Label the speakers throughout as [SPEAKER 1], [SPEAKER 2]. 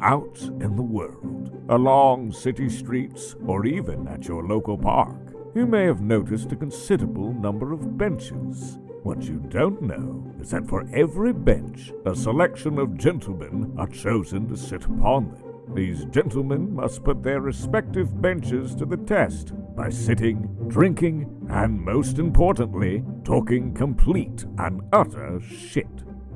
[SPEAKER 1] out in the world, along city streets, or even at your local park, you may have noticed a considerable number of benches. What you don't know is that for every bench, a selection of gentlemen are chosen to sit upon them. These gentlemen must put their respective benches to the test by sitting, drinking, and most importantly, talking complete and utter shit.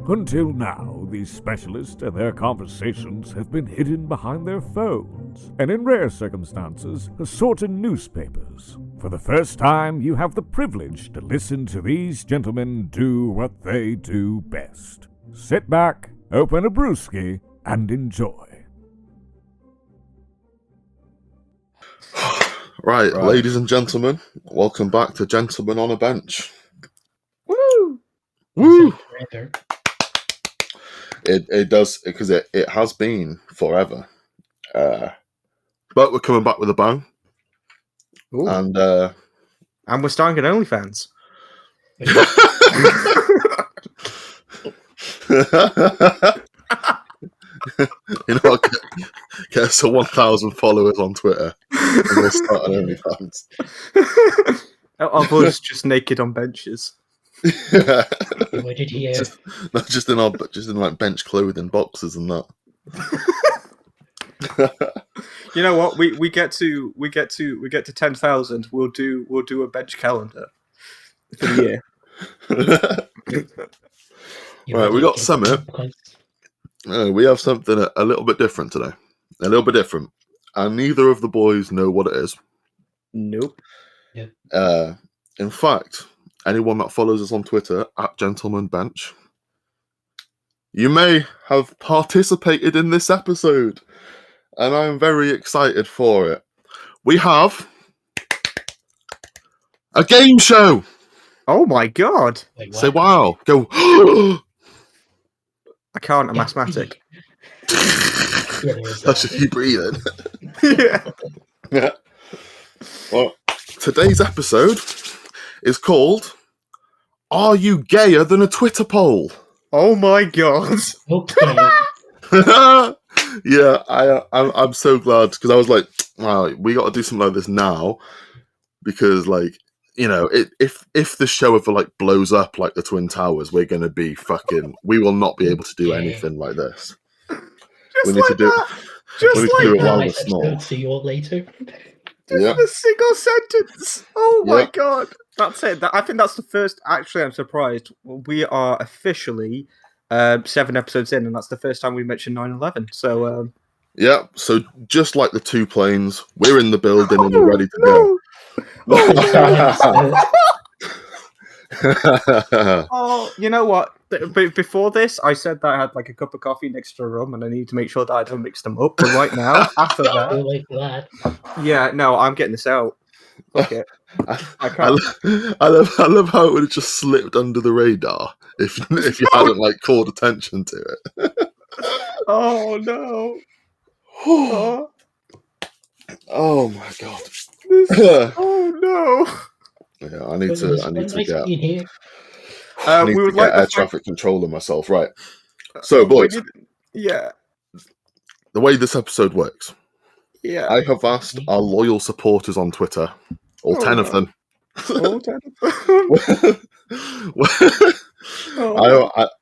[SPEAKER 1] Until now, these specialists and their conversations have been hidden behind their phones, and in rare circumstances, assorted newspapers. For the first time, you have the privilege to listen to these gentlemen do what they do best. Sit back, open a brewski, and enjoy.
[SPEAKER 2] Right, ladies and gentlemen, welcome back to Gentlemen on a Bench.
[SPEAKER 3] Woo!
[SPEAKER 2] Woo! It does, because it has been forever. But we're coming back with a bang.
[SPEAKER 3] Ooh.
[SPEAKER 2] And
[SPEAKER 3] we're starting at OnlyFans.
[SPEAKER 2] You know what? Get us to 1,000 followers on Twitter and we'll start on OnlyFans.
[SPEAKER 3] Of us just naked on benches.
[SPEAKER 4] What did he hear?
[SPEAKER 2] Just in like bench clothing boxes and that.
[SPEAKER 3] You know what? We get to 10,000. We'll do a bench calendar for the year.
[SPEAKER 2] Right, we got Summit. We have something a little bit different today. A little bit different. And neither of the boys know what it is.
[SPEAKER 3] Nope.
[SPEAKER 4] Yeah.
[SPEAKER 2] In fact, anyone that follows us on Twitter, @GentlemanBench, you may have participated in this episode. And I'm very excited for it. We have a game show.
[SPEAKER 3] Oh my god.
[SPEAKER 4] Wait,
[SPEAKER 2] Say
[SPEAKER 4] what?
[SPEAKER 2] wow. Go.
[SPEAKER 3] I can't. I'm asthmatic.
[SPEAKER 4] Yeah, there is
[SPEAKER 2] That's
[SPEAKER 4] that.
[SPEAKER 2] just you breathing.
[SPEAKER 3] Yeah.
[SPEAKER 2] Yeah. Well, today's episode is called "Are You Gayer Than a Twitter Poll?"
[SPEAKER 3] Oh my god.
[SPEAKER 4] Okay.
[SPEAKER 2] Yeah, I'm so glad, because I was like, wow, we got to do something like this now, because, like, you know, if the show ever like blows up like the Twin Towers, we're gonna be fucking. We will not be able to do anything like this. We need to do. We need to do it while we're
[SPEAKER 4] Nice
[SPEAKER 2] small.
[SPEAKER 4] episode. See you all later.
[SPEAKER 2] Yeah.
[SPEAKER 3] In a single sentence. Oh my
[SPEAKER 2] Yeah.
[SPEAKER 3] god. That's it. I think that's the first. Actually, I'm surprised. We are officially 7 episodes in, and that's the first time we mentioned 9/11. So,
[SPEAKER 2] Yeah. So just like the two planes, we're in the building and we're ready to go.
[SPEAKER 3] Oh, you know what? Before this, I said that I had like a cup of coffee next to a rum, and I need to make sure that I don't mix them up. But right now, after that,
[SPEAKER 4] Feel like that.
[SPEAKER 3] yeah, no, I'm getting this out. Fuck it. I can't.
[SPEAKER 2] I love how it would have just slipped under the radar if you hadn't like called attention to it.
[SPEAKER 3] Oh no. Oh,
[SPEAKER 2] Oh my god.
[SPEAKER 3] oh no.
[SPEAKER 2] Yeah, I need to get
[SPEAKER 4] Here.
[SPEAKER 3] We would like
[SPEAKER 2] air
[SPEAKER 3] to
[SPEAKER 2] traffic control of myself. Right. So, boys,
[SPEAKER 3] Yeah.
[SPEAKER 2] the way this episode works,
[SPEAKER 3] Yeah.
[SPEAKER 2] I have asked our loyal supporters on Twitter, all 10 of them.
[SPEAKER 3] All 10 of them.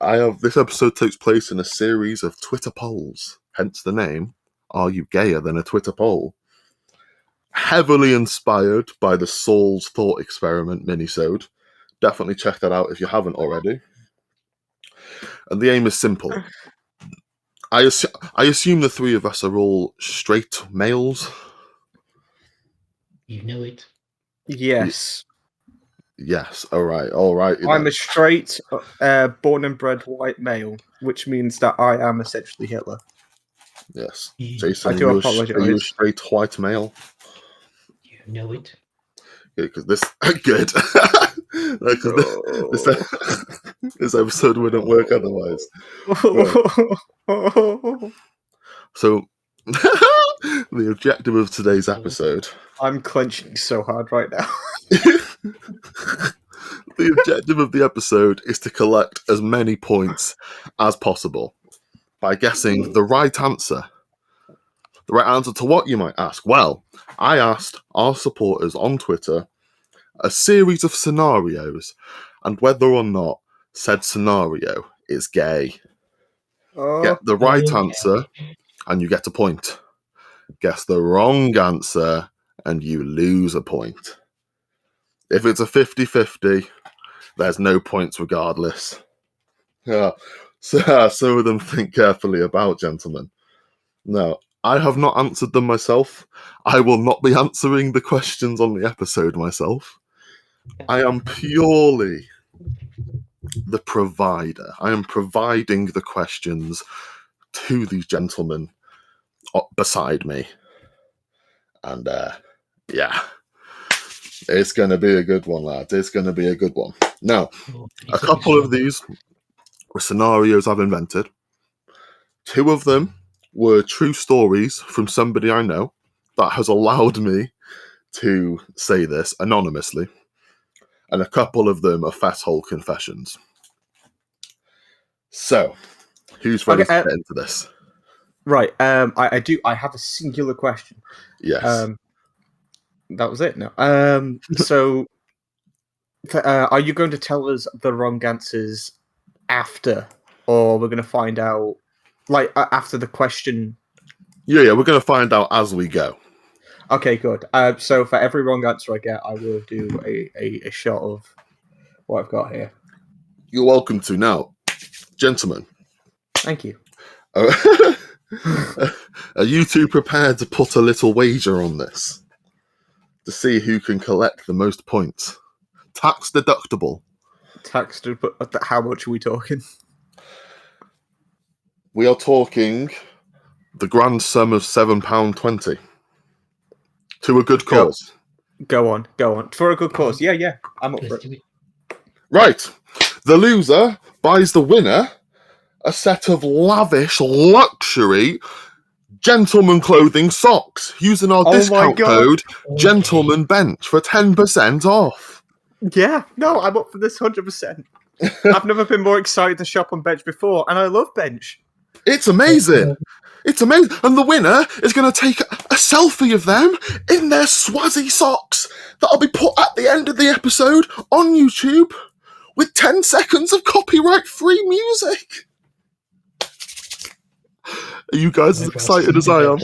[SPEAKER 2] I have. This episode takes place in a series of Twitter polls, hence the name. Are you gayer than a Twitter poll? Heavily inspired by the Saul's Thought Experiment minisode. Definitely check that out if you haven't already. And the aim is simple. I assume the three of us are all straight males.
[SPEAKER 4] You know it.
[SPEAKER 3] Yes.
[SPEAKER 2] Yes. All right.
[SPEAKER 3] I'm a straight, born and bred white male, which means that I am essentially Hitler.
[SPEAKER 2] Yes.
[SPEAKER 4] You
[SPEAKER 2] Jason,
[SPEAKER 3] I do
[SPEAKER 2] are you
[SPEAKER 3] apologise.
[SPEAKER 2] a straight white male?
[SPEAKER 4] know it.
[SPEAKER 2] Yeah, because this good. Like, 'cause this episode wouldn't work otherwise. So, the objective of today's episode.
[SPEAKER 3] I'm clenching so hard right now.
[SPEAKER 2] The objective of the episode is to collect as many points as possible by guessing the right answer The right answer to what, you might ask? Well, I asked our supporters on Twitter a series of scenarios, and whether or not said scenario is gay. Get
[SPEAKER 3] Oh,
[SPEAKER 2] the right
[SPEAKER 4] Okay.
[SPEAKER 2] answer, and you get a point. Guess the wrong answer, and you lose a point. If it's a 50-50, there's no points regardless. Yeah. So some of them think carefully about, gentlemen. Now, I have not answered them myself. I will not be answering the questions on the episode myself. I am purely the provider. I am providing the questions to these gentlemen beside me. And yeah, it's going to be a good one, lads. It's going to be a good one. Now, a couple of these were scenarios I've invented. 2 of them were true stories from somebody I know that has allowed me to say this anonymously. And a couple of them are festhole confessions. So, who's ready
[SPEAKER 3] Okay,
[SPEAKER 2] to get into this?
[SPEAKER 3] right. I have a singular question.
[SPEAKER 2] Yes.
[SPEAKER 3] That was it. No. So, are you going to tell us the wrong answers after, or we're going to find out, like, after the question?
[SPEAKER 2] Yeah, we're going to find out as we go.
[SPEAKER 3] Okay, good. So for every wrong answer I get, I will do a shot of what I've got here.
[SPEAKER 2] You're welcome to. Now, gentlemen,
[SPEAKER 3] Thank you.
[SPEAKER 2] are you two prepared to put a little wager on this? To see who can collect the most points? Tax deductible.
[SPEAKER 3] But how much are we talking?
[SPEAKER 2] We are talking the grand sum of £7.20 to a good cause.
[SPEAKER 3] Go on. For a good cause. Yeah. I'm up for
[SPEAKER 4] Let's
[SPEAKER 3] it.
[SPEAKER 4] do it.
[SPEAKER 2] Right. The loser buys the winner a set of lavish luxury gentleman clothing socks using our
[SPEAKER 3] Oh my
[SPEAKER 2] discount
[SPEAKER 3] God.
[SPEAKER 2] code
[SPEAKER 4] Okay.
[SPEAKER 2] Gentleman Bench for 10% off.
[SPEAKER 3] Yeah. No, I'm up for this 100%. I've never been more excited to shop on Bench before, and I love Bench.
[SPEAKER 2] It's amazing. It's amazing. And the winner is going to take a selfie of them in their Swazi socks that'll be put at the end of the episode on YouTube with 10 seconds of copyright-free music. Are you guys as excited as I am?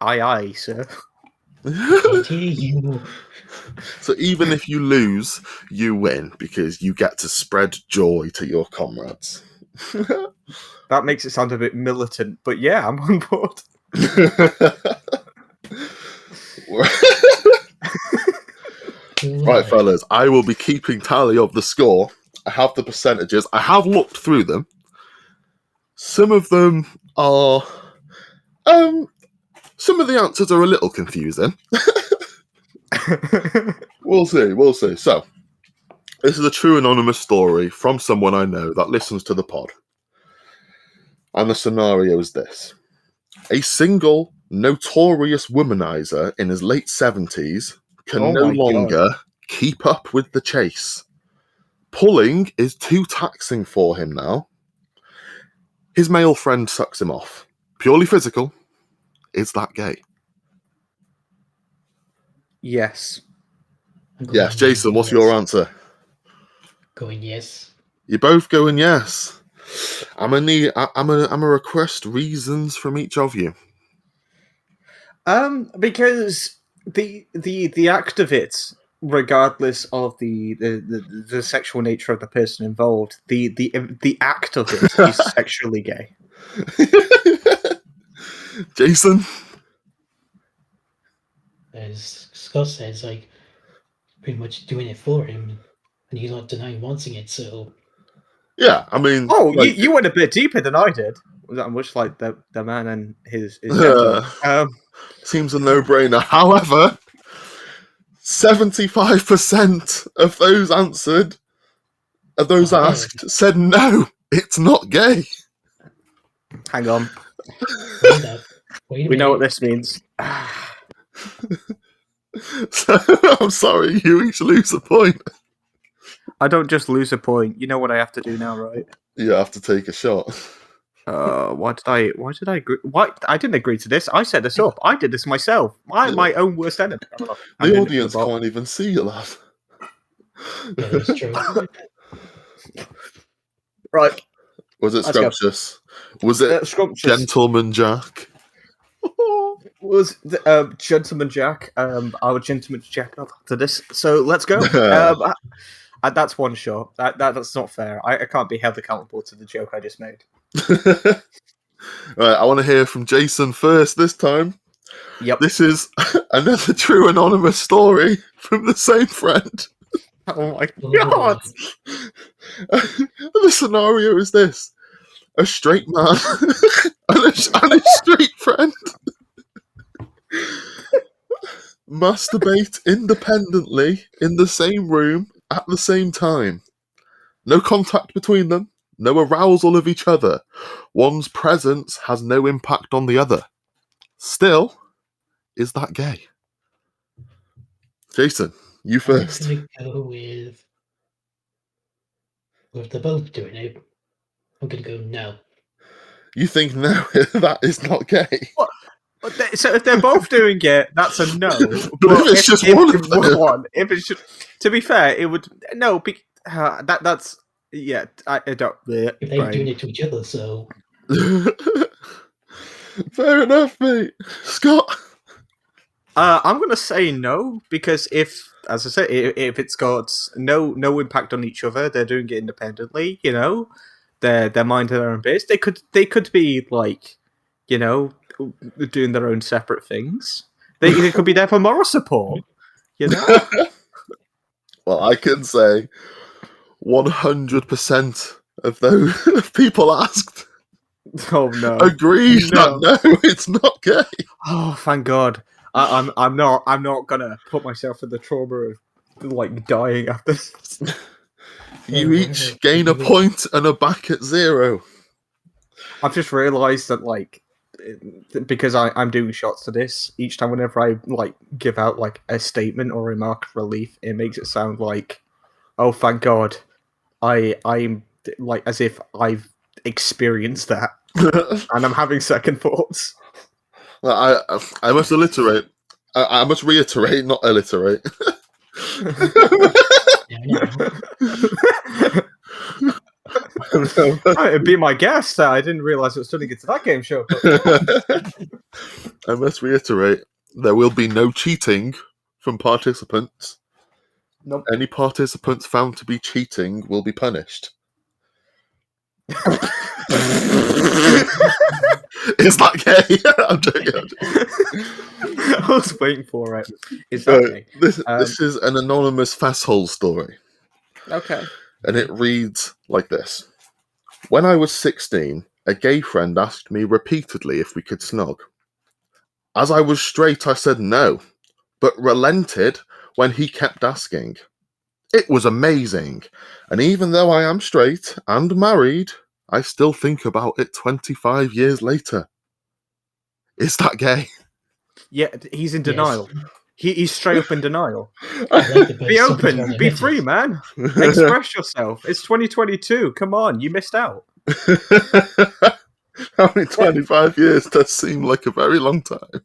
[SPEAKER 3] Aye, sir.
[SPEAKER 4] Can't hear you.
[SPEAKER 2] So even if you lose, you win because you get to spread joy to your comrades.
[SPEAKER 3] That makes it sound a bit militant, but yeah, I'm on board.
[SPEAKER 2] Right, fellas, I will be keeping tally of the score. I have the percentages. I have looked through them. Some of them are... some of the answers are a little confusing. We'll see. So, this is a true anonymous story from someone I know that listens to the pod. And the scenario is this. A single, notorious womanizer in his late 70s can no longer keep up with the chase. Pulling is too taxing for him now. His male friend sucks him off. Purely physical. Is that gay?
[SPEAKER 3] Yes.
[SPEAKER 2] Yes, Jason, what's your answer?
[SPEAKER 4] Going yes.
[SPEAKER 2] You're both going yes. I'm gonna request reasons from each of you.
[SPEAKER 3] Because the act of it, regardless of the sexual nature of the person involved, the act of it is sexually gay.
[SPEAKER 2] Jason?
[SPEAKER 4] As Scott says, like, pretty much doing it for him, and he's not denying wanting it, so...
[SPEAKER 2] Yeah, I mean...
[SPEAKER 3] Oh,
[SPEAKER 2] like,
[SPEAKER 3] you went a bit deeper than I did. Much like the man and his gentleman.
[SPEAKER 2] Seems a no-brainer. However, 75% of those asked said no, it's not gay.
[SPEAKER 3] Hang on.
[SPEAKER 4] Wait a
[SPEAKER 3] We know what
[SPEAKER 4] minute.
[SPEAKER 3] this means.
[SPEAKER 2] So, I'm sorry, you each lose a point.
[SPEAKER 3] I don't just lose a point. You know what I have to do now, right?
[SPEAKER 2] You have to take a shot.
[SPEAKER 3] Why did I agree? Why I didn't agree to this. I set this up. I did this myself. I'm my own worst enemy.
[SPEAKER 2] The audience can't even see you, lad.
[SPEAKER 4] Yeah, that's true.
[SPEAKER 3] Right.
[SPEAKER 2] Was it
[SPEAKER 3] Let's go.
[SPEAKER 2] scrumptious? Was it
[SPEAKER 3] Scrumptious.
[SPEAKER 2] Gentleman Jack?
[SPEAKER 3] Was Gentleman Jack. Our Gentleman Jack up to this. So let's go. That's one shot. That's not fair. I can't be held accountable to the joke I just made.
[SPEAKER 2] Right, I want to hear from Jason first this time.
[SPEAKER 3] Yep.
[SPEAKER 2] This is another true anonymous story from the same friend.
[SPEAKER 3] Oh my
[SPEAKER 4] Oh,
[SPEAKER 3] god!
[SPEAKER 2] The scenario is this: a straight man and a straight friend masturbate independently in the same room at the same time. No contact between them, no arousal of each other. One's presence has no impact on the other. Still, is that gay? Jason, you first.
[SPEAKER 4] I'm gonna go with if they're both doing it. I'm gonna go no.
[SPEAKER 2] You think no, that is not gay?
[SPEAKER 3] What? So if they're both doing it, that's a no.
[SPEAKER 2] But if it's just one of them.
[SPEAKER 3] If it's just, to be fair, it would no. That's yeah. I don't.
[SPEAKER 4] If they're doing it to each other, so
[SPEAKER 2] Fair enough, mate. Scott.
[SPEAKER 3] I'm gonna say no because if, as I said, if it's got no impact on each other, they're doing it independently. You know, they're minding their own business. They could be like, you know, doing their own separate things. They could be there for moral support. You know.
[SPEAKER 2] Well, I can say 100% of those people asked
[SPEAKER 3] Oh no!
[SPEAKER 2] agreed that no, it's not gay.
[SPEAKER 3] Oh, thank God! I'm not gonna put myself in the trauma of like dying after this.
[SPEAKER 2] You each gain a point and are back at 0.
[SPEAKER 3] I've just realised that like because I'm doing shots to this each time whenever I like give out like a statement or remark of relief, it makes it sound like, oh thank God, I'm like as if I've experienced that and I'm having second thoughts.
[SPEAKER 2] Well, I must alliterate. I must reiterate, not alliterate.
[SPEAKER 3] It'd be my guess. I didn't realise it was turning into that game show.
[SPEAKER 2] I must reiterate, there will be no cheating from participants.
[SPEAKER 3] Nope.
[SPEAKER 2] Any participants found to be cheating will be punished. Is that gay? I'm joking.
[SPEAKER 3] I was waiting for it. Is that gay?
[SPEAKER 2] This is an anonymous fasthole story.
[SPEAKER 3] Okay.
[SPEAKER 2] And it reads like this. When I was 16, a gay friend asked me repeatedly if we could snog. As I was straight, I said no, but relented when he kept asking. It was amazing, and even though I am straight and married, I still think about it 25 years later. Is that gay?
[SPEAKER 3] Yeah, he's in denial.
[SPEAKER 4] Yes.
[SPEAKER 3] He's straight up in denial.
[SPEAKER 4] Like
[SPEAKER 3] Be open, be free, man. Express yourself. It's 2022. Come on, you missed out.
[SPEAKER 2] How many 25 years does seem like a very long time?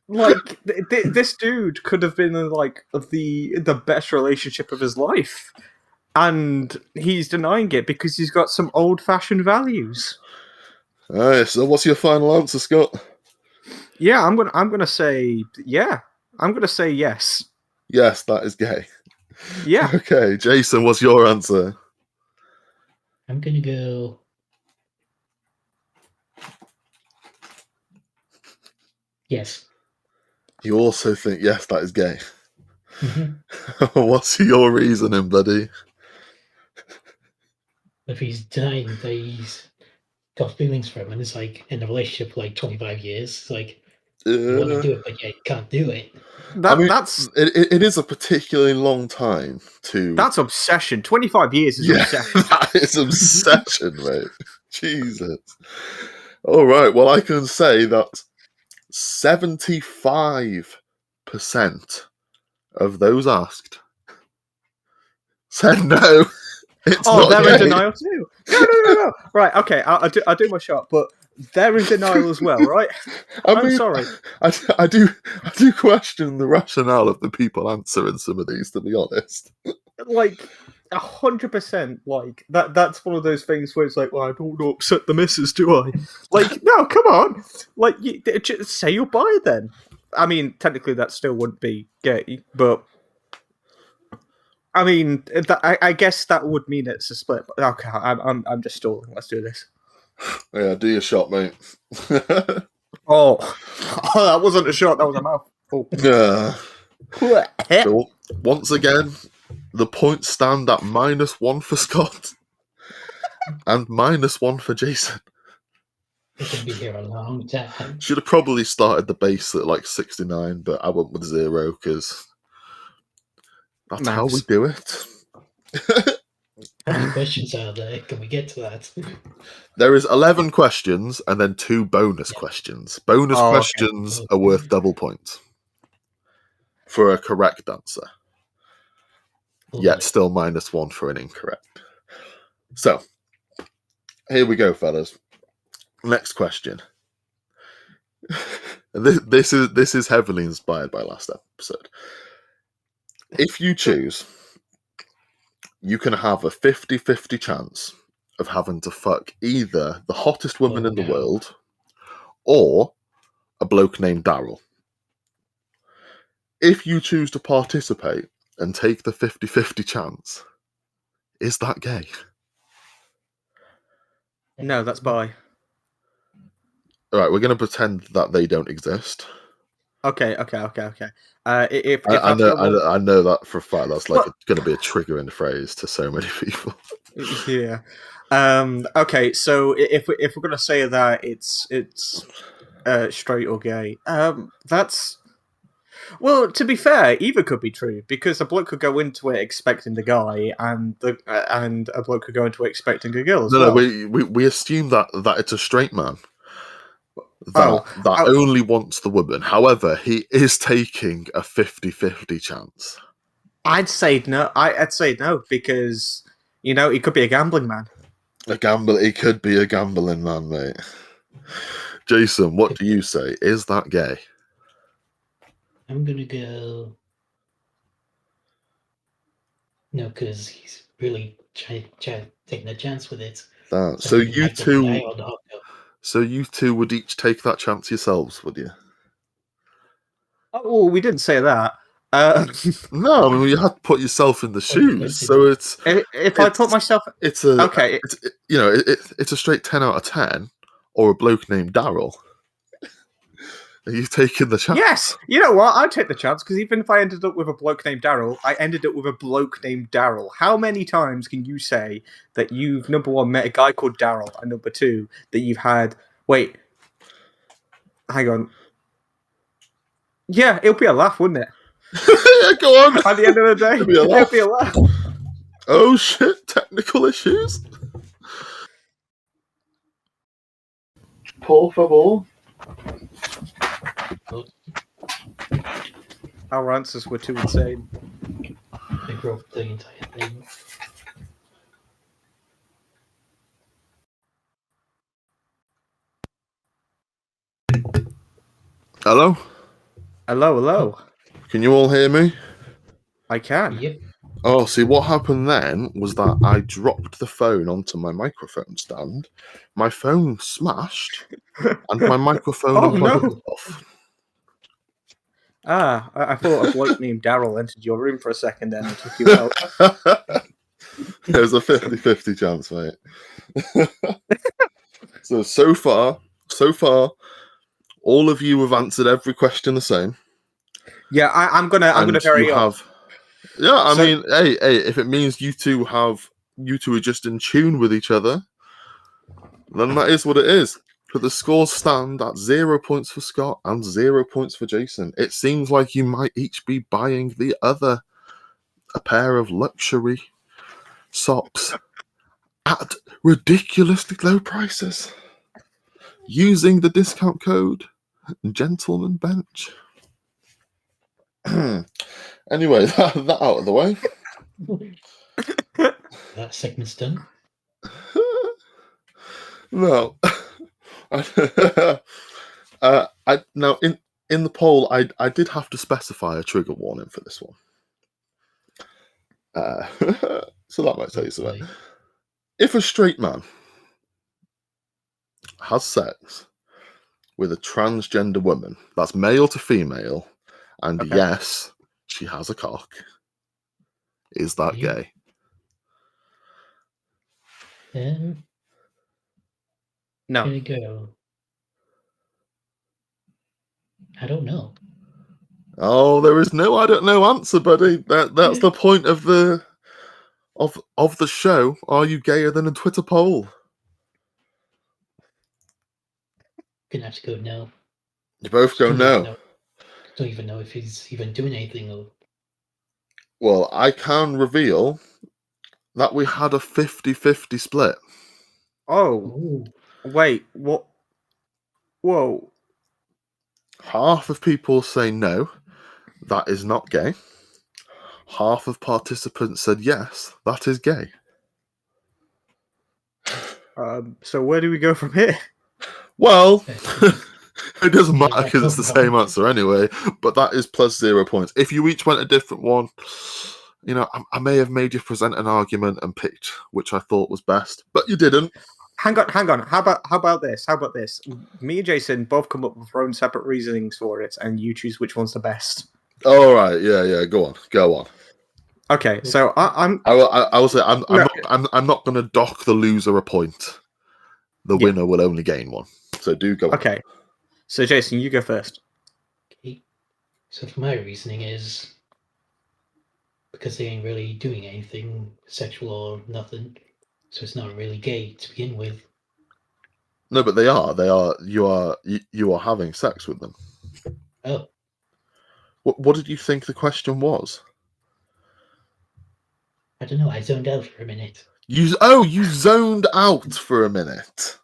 [SPEAKER 3] Like this dude could have been in like the best relationship of his life, and he's denying it because he's got some old-fashioned values.
[SPEAKER 2] Alright, so what's your final answer, Scott?
[SPEAKER 3] Yeah, I'm gonna say yeah. I'm gonna say yes.
[SPEAKER 2] Yes, that is gay.
[SPEAKER 3] Yeah.
[SPEAKER 2] Okay, Jason, what's your answer?
[SPEAKER 4] I'm gonna go. Yes.
[SPEAKER 2] You also think yes, that is gay.
[SPEAKER 4] Mm-hmm.
[SPEAKER 2] What's your reasoning, buddy?
[SPEAKER 4] If he's denying that he's got feelings for him and it's like in a relationship for like 25 years, it's like you want to do it, but yeah, you can't do it.
[SPEAKER 2] It is a particularly long time to.
[SPEAKER 3] That's obsession. 25 years is obsession.
[SPEAKER 2] That is obsession, mate. Jesus. All right. Well, I can say that 75% of those asked said no. It's
[SPEAKER 3] Oh,
[SPEAKER 2] not
[SPEAKER 3] they're in
[SPEAKER 2] gay.
[SPEAKER 3] denial too. No. Right, okay, I'll do my shot, but they're in denial as well, right? I'm sorry.
[SPEAKER 2] I do question the rationale of the people answering some of these, to be honest.
[SPEAKER 3] Like 100%. Like that's one of those things where it's like, well, I don't want to upset the missus, do I? Like, no, come on. Like, just say you're bi then. I mean, technically, that still wouldn't be gay, but I mean, I guess that would mean it's a split. But okay, I'm just stalling. Let's do this.
[SPEAKER 2] Yeah, do your shot, mate.
[SPEAKER 3] Oh, that wasn't a shot. That was a mouthful.
[SPEAKER 2] Yeah. So, once again, the points stand at -1 for Scott and -1 for Jason.
[SPEAKER 4] It can be here a long time.
[SPEAKER 2] Should have probably started the base at like 69, but I went with 0 because that's how we
[SPEAKER 3] Maths.
[SPEAKER 2] do it.
[SPEAKER 4] How many questions are there? Can we get to that?
[SPEAKER 2] There is 11 questions and then 2 bonus questions. Bonus
[SPEAKER 3] Oh, okay.
[SPEAKER 2] questions are worth double points for a correct answer. Yet still -1 for an incorrect. So, here we go, fellas. Next question. This is heavily inspired by last episode. If you choose, you can have a 50-50 chance of having to fuck either the hottest woman in the world or a bloke named Daryl. If you choose to participate and take the 50-50 chance, is that gay?
[SPEAKER 3] No, that's bi.
[SPEAKER 2] All right, we're going to pretend that they don't exist.
[SPEAKER 3] Okay. If
[SPEAKER 2] I
[SPEAKER 3] that's
[SPEAKER 2] I know that for a fact. That's like going to be a triggering phrase to so many people.
[SPEAKER 3] Yeah. Okay. So if we're gonna say that it's straight or gay, that's well. To be fair, either could be true because a bloke could go into it expecting the guy, and a bloke could go into it expecting a girl as well.
[SPEAKER 2] No, we assume that it's a straight man. That only wants the woman. However, he is taking a 50-50 chance.
[SPEAKER 3] I'd say no. I'd say no because he could be a gambling man.
[SPEAKER 2] He could be a gambling man, mate. Jason, what do you say? Is that gay?
[SPEAKER 4] I'm gonna go. No, because he's really taking a chance with it.
[SPEAKER 2] So you two. So you two would each take that chance yourselves, would you?
[SPEAKER 3] Oh, well, we didn't say that.
[SPEAKER 2] No, I mean you had to put yourself in the shoes. So it's
[SPEAKER 3] if I put myself,
[SPEAKER 2] it's a
[SPEAKER 3] okay.
[SPEAKER 2] It's a straight 10 out of 10, or a bloke named Daryl. Are you taking the chance?
[SPEAKER 3] Yes, you know what? I'd take the chance because even if I ended up with a bloke named Daryl, I ended up with a bloke named Daryl. How many times can you say that you've, number one, met a guy called Daryl, and number two, that you've had... Wait. Hang on. Yeah, it'll be a laugh, wouldn't it?
[SPEAKER 2] Yeah, go on.
[SPEAKER 3] At the end of the day, it'll be a laugh.
[SPEAKER 2] Oh shit, technical issues. Por favor.
[SPEAKER 3] Our answers were too insane.
[SPEAKER 4] They broke the entire thing.
[SPEAKER 2] Hello?
[SPEAKER 3] Hello.
[SPEAKER 2] Can you all hear me?
[SPEAKER 3] I can.
[SPEAKER 4] Yep.
[SPEAKER 2] Oh, see, what happened then was that I dropped the phone onto my microphone stand. My phone smashed, and my microphone went off.
[SPEAKER 3] I thought a bloke named Daryl entered your room for a second and took you out.
[SPEAKER 2] There's a 50-50 chance, mate. So far, all of you have answered every question the same.
[SPEAKER 3] Yeah, I'm gonna vary up.
[SPEAKER 2] Yeah, I mean, hey, if it means you two are just in tune with each other, then that is what it is. But the scores stand at 0 points for Scott and 0 points for Jason. It seems like you might each be buying the other a pair of luxury socks at ridiculously low prices using the discount code Gentleman Bench. Anyway, that out of the way.
[SPEAKER 4] That segment's done.
[SPEAKER 2] No. Now in the poll, I did have to specify a trigger warning for this one. So that might tell you something.
[SPEAKER 4] Okay.
[SPEAKER 2] If a straight man has sex with a transgender woman, that's male to female, and
[SPEAKER 3] Okay.
[SPEAKER 2] yes, she has a cock, is that
[SPEAKER 4] Yeah.
[SPEAKER 2] gay?
[SPEAKER 3] No.
[SPEAKER 4] Gonna go. I don't know.
[SPEAKER 2] Oh, there is no I don't know answer, buddy. That's the point of the show. Are you gayer than a Twitter poll?
[SPEAKER 4] Gonna have to go no.
[SPEAKER 2] You both go no.
[SPEAKER 4] Don't even know if he's even doing anything. Or...
[SPEAKER 2] Well, I can reveal that we had a 50-50 split.
[SPEAKER 3] Oh,
[SPEAKER 4] Ooh.
[SPEAKER 3] wait, what? Whoa.
[SPEAKER 2] Half of people say no, that is not gay. Half of participants said yes, that is gay.
[SPEAKER 3] So where do we go from here?
[SPEAKER 2] Well, it doesn't
[SPEAKER 4] Yeah,
[SPEAKER 2] matter because it's the same answer anyway, but that is plus 0 points. If you each went a different one, you know, I may have made you present an argument and picked which I thought was best, but you didn't.
[SPEAKER 3] Hang on. How about this? Me and Jason both come up with our own separate reasonings for it, and you choose which one's the best.
[SPEAKER 2] All right, yeah, go on.
[SPEAKER 3] Okay, so I'm
[SPEAKER 2] I will say I'm
[SPEAKER 3] No.
[SPEAKER 2] not going to dock the loser a point. The
[SPEAKER 3] Yeah.
[SPEAKER 2] winner will only gain one. So do go.
[SPEAKER 3] okay. So Jason, you go first.
[SPEAKER 4] Okay. So for my reasoning is because they ain't really doing anything sexual or nothing, so it's not really gay to begin with.
[SPEAKER 2] No, but they are. You are having sex with them.
[SPEAKER 4] Oh,
[SPEAKER 2] What did you think the question was?
[SPEAKER 4] I don't know. I zoned out for a minute.
[SPEAKER 2] You zoned out for a minute.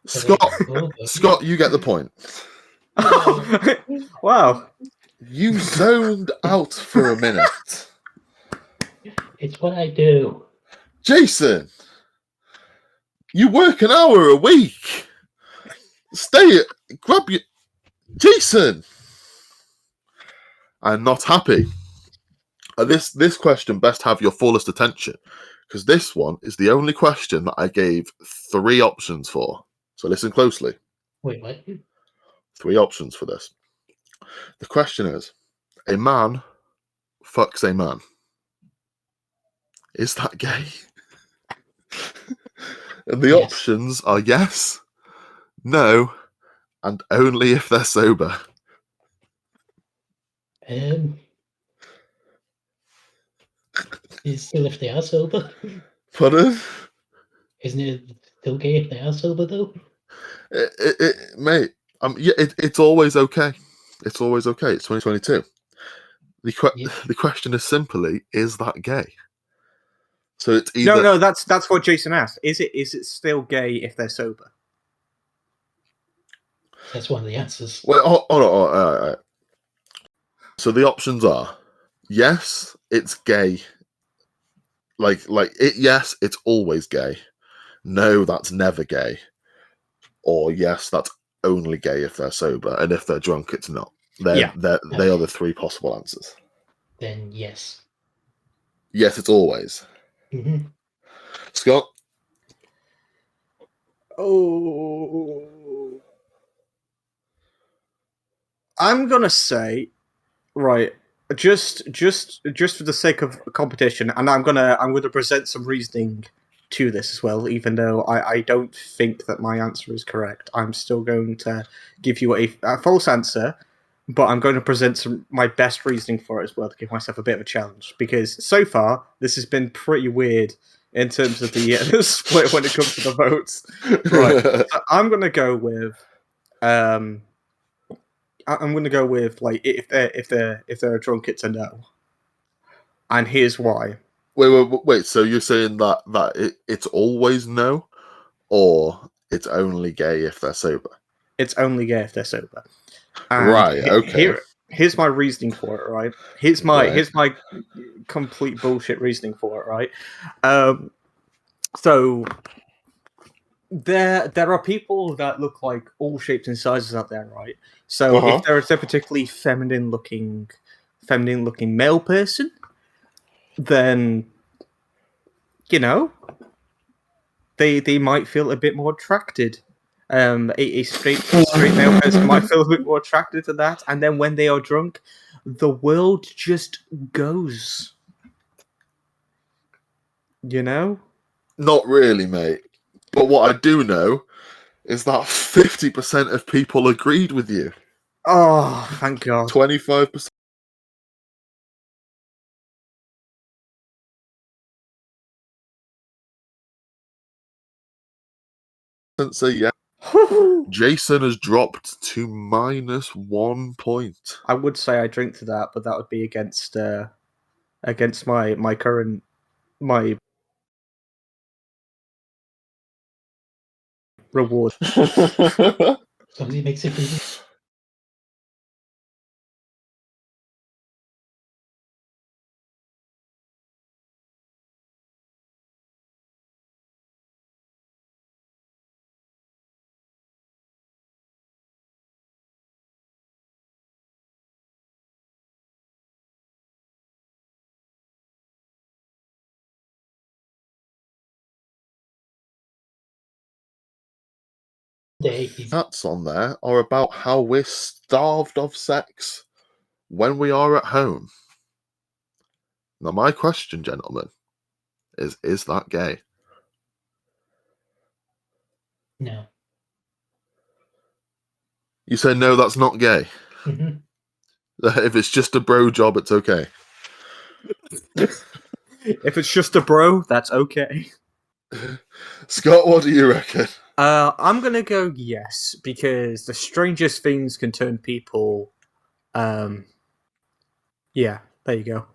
[SPEAKER 2] Scott, you get the point.
[SPEAKER 3] Wow.
[SPEAKER 2] You zoned out for a minute.
[SPEAKER 4] It's what I do.
[SPEAKER 2] Jason, you work an hour a week. Grab your... Jason! I'm not happy. This question best have your fullest attention, because this one is the only question that I gave 3 options for. So listen closely.
[SPEAKER 4] Wait, what?
[SPEAKER 2] 3 options for this. The question is, a man fucks a man. Is that gay? And the
[SPEAKER 4] Yes.
[SPEAKER 2] options are yes, no, and only if they're sober.
[SPEAKER 4] Is still if they are sober?
[SPEAKER 2] Pardon?
[SPEAKER 4] Isn't it still gay if they are sober though?
[SPEAKER 2] Mate, it's always okay. It's always okay. It's 2022. The question is simply, is that gay? So it's either...
[SPEAKER 3] No, that's what Jason asked. Is it still gay if they're sober?
[SPEAKER 4] That's one of the answers.
[SPEAKER 2] Wait, hold on. So the options are yes, it's gay. Like it. Yes, it's always gay. No, that's never gay. Or yes, that's only gay if they're sober, and if they're drunk, it's not. They are the 3 possible answers.
[SPEAKER 4] Then yes.
[SPEAKER 2] Yes, it's always.
[SPEAKER 4] Mm-hmm.
[SPEAKER 2] Scott?
[SPEAKER 3] Oh, I'm gonna say, right, just for the sake of competition, and I'm gonna present some reasoning to this as well, even though I don't think that my answer is correct. I'm still going to give you a false answer, but I'm going to present my best reasoning for it as well to give myself a bit of a challenge, because so far this has been pretty weird in terms of the split when it comes to the votes. Right, so I'm going to go with like if they're drunk, it's a no, and here's why.
[SPEAKER 2] Wait. So you're saying that it's always no, or it's only gay if they're sober?
[SPEAKER 3] It's only gay if they're sober. And
[SPEAKER 2] Right. Okay.
[SPEAKER 3] here's my reasoning for it, right? Here's my complete bullshit reasoning for it, right? So there are people that look like all shapes and sizes out there, right? So
[SPEAKER 2] Uh-huh.
[SPEAKER 3] if there is a particularly feminine looking male person, then they might feel a bit more attracted. A straight male person might feel a bit more attracted to that, and then when they are drunk, the world just goes.
[SPEAKER 2] Not really, mate. But what I do know is that 50% of people agreed with you.
[SPEAKER 3] Oh, thank God.
[SPEAKER 2] 25%. Say yeah. Jason has dropped to -1 point.
[SPEAKER 3] I would say I drink to that, but that would be against my current reward.
[SPEAKER 4] As long as he makes it through. He's
[SPEAKER 2] Stats on there are about how we're starved of sex when we are at home. Now, my question, gentlemen, is that gay?
[SPEAKER 4] no.
[SPEAKER 2] You say no, that's not gay.
[SPEAKER 4] Mhm.
[SPEAKER 2] If it's just a bro job, it's okay.
[SPEAKER 3] If it's just a bro, that's okay.
[SPEAKER 2] Scott, what do you reckon?
[SPEAKER 3] I'm gonna go yes, because the strangest things can turn people. Yeah, there you go.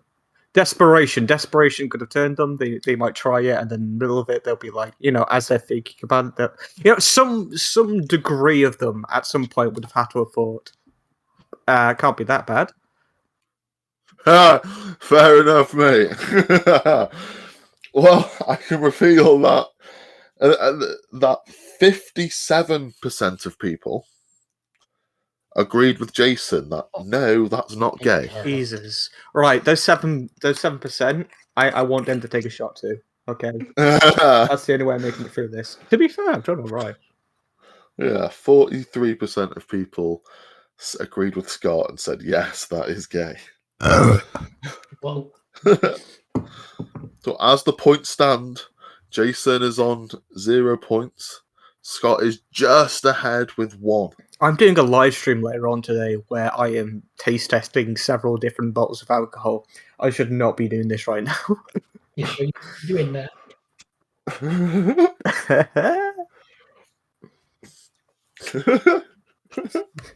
[SPEAKER 3] Desperation could have turned them. They might try it, and then in the middle of it, they'll be like, as they're thinking about it, some degree of them at some point would have had to have thought, can't be that bad.
[SPEAKER 2] Fair enough, mate. Well, I can reveal that 57% of people agreed with Jason that no, that's not gay.
[SPEAKER 3] Jesus, right? Those 7%. I want them to take a shot too. Okay, that's the only way I'm making it through this. To be fair, I'm doing all right.
[SPEAKER 2] Yeah, 43% of people agreed with Scott and said yes, that is gay.
[SPEAKER 4] Well,
[SPEAKER 2] So as the points stand, Jason is on 0 points. Scott is just ahead with 1.
[SPEAKER 3] I'm doing a live stream later on today where I am taste testing several different bottles of alcohol. I should not be doing this right now.
[SPEAKER 4] you sure you're doing that?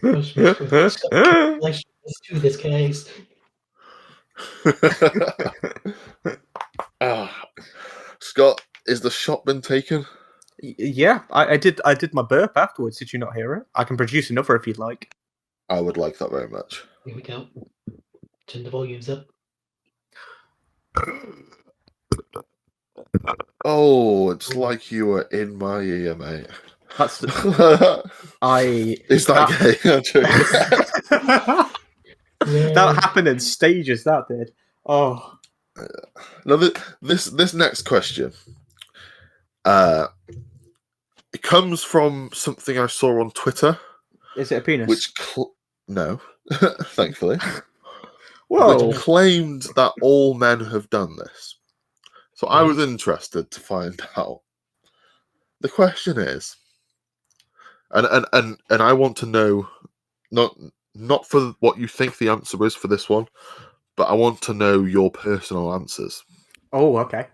[SPEAKER 4] Let's do this, guys.
[SPEAKER 2] Scott, is the shot been taken?
[SPEAKER 3] Yeah, I did my burp afterwards. Did you not hear it? I can produce another if you'd like.
[SPEAKER 2] I would like that very much.
[SPEAKER 4] Here we go. Turn the volumes up.
[SPEAKER 2] Oh, it's like you were in my ear, mate.
[SPEAKER 3] That's
[SPEAKER 2] Is that gay?
[SPEAKER 3] That happened in stages. That did. Oh.
[SPEAKER 2] Now this next question, it comes from something I saw on Twitter.
[SPEAKER 3] Is it a penis?
[SPEAKER 2] Which no, thankfully.
[SPEAKER 3] Whoa.
[SPEAKER 2] Which claimed that all men have done this. So I was interested to find out. The question is, and I want to know, not for what you think the answer is for this one, but I want to know your personal answers.
[SPEAKER 3] Oh, okay.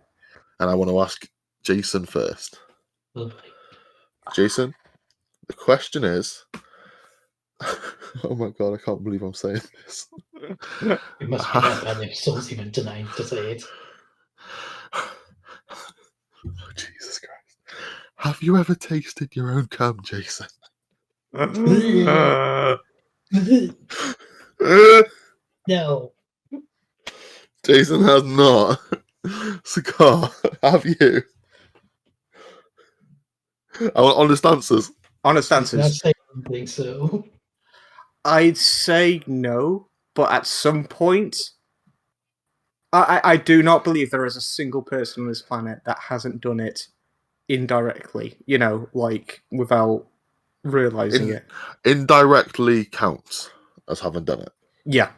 [SPEAKER 2] And I want to ask Jason first.
[SPEAKER 4] Oh,
[SPEAKER 2] Jason, the question is... Oh my god, I can't believe I'm saying this.
[SPEAKER 4] It must be that bad if someone's even denying to say it.
[SPEAKER 2] Oh, Jesus Christ. Have you ever tasted your own cum, Jason?
[SPEAKER 4] No.
[SPEAKER 2] Jason has not. Cigar, have you? I want honest answers.
[SPEAKER 3] Honest
[SPEAKER 4] He's not
[SPEAKER 3] answers.
[SPEAKER 4] saying anything, so.
[SPEAKER 3] I'd say no, but at some point, I do not believe there is a single person on this planet that hasn't done it indirectly. You know, like without realizing it.
[SPEAKER 2] Indirectly counts as having done it.
[SPEAKER 3] Yeah.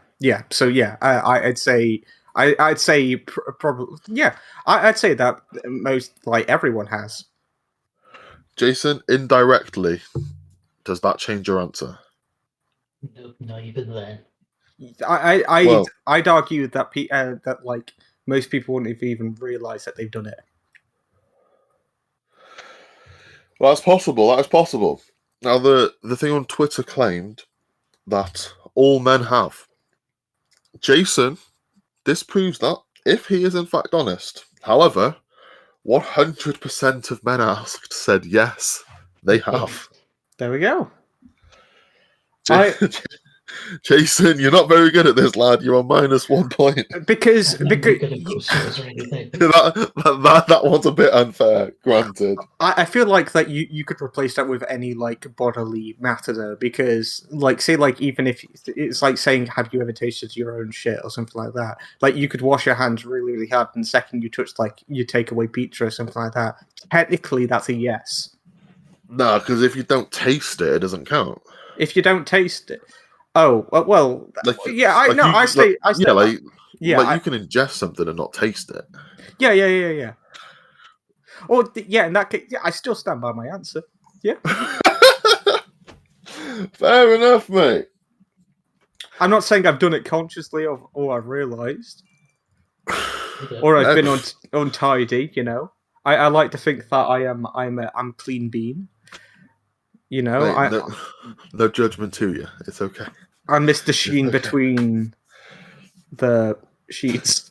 [SPEAKER 3] So yeah, I'd say I'd say probably yeah. I'd say that most like everyone has.
[SPEAKER 2] Jason, indirectly, does that change your answer?
[SPEAKER 4] Nope, not even then.
[SPEAKER 2] Well-
[SPEAKER 3] I'd argue that that like most people wouldn't even realize that they've done it.
[SPEAKER 2] Well, that's possible. That is possible. Now, the thing on Twitter claimed that all men have. Jason disproves that if he is in fact honest. However, 100% of men asked said yes, they have.
[SPEAKER 3] There we go.
[SPEAKER 2] Jason, you're not very good at this, lad. You're on -1 point.
[SPEAKER 3] Because
[SPEAKER 4] I'm not very good at posters or anything.
[SPEAKER 2] that one's a bit unfair, granted.
[SPEAKER 3] I feel like that you could replace that with any like bodily matter though, because like say like even if it's like saying have you ever tasted your own shit or something like that, like you could wash your hands really hard and the second you touch like you take away pizza or something like that, technically that's a yes.
[SPEAKER 2] No, because if you don't taste it, it doesn't count.
[SPEAKER 3] If you don't taste it, well,
[SPEAKER 2] Like,
[SPEAKER 3] yeah,
[SPEAKER 2] like you,
[SPEAKER 3] I say
[SPEAKER 2] yeah, like
[SPEAKER 3] yeah,
[SPEAKER 2] you can ingest something and not taste it.
[SPEAKER 3] yeah. Or yeah, in that case, yeah, I still stand by my answer. Yeah.
[SPEAKER 2] Fair enough, mate.
[SPEAKER 3] I'm not saying I've done it consciously or I've realised. Or I've been untidy, you know. I like to think that I'm clean bean. You know,
[SPEAKER 2] Mate, no judgment to you. It's okay.
[SPEAKER 3] I missed the sheen between the sheets.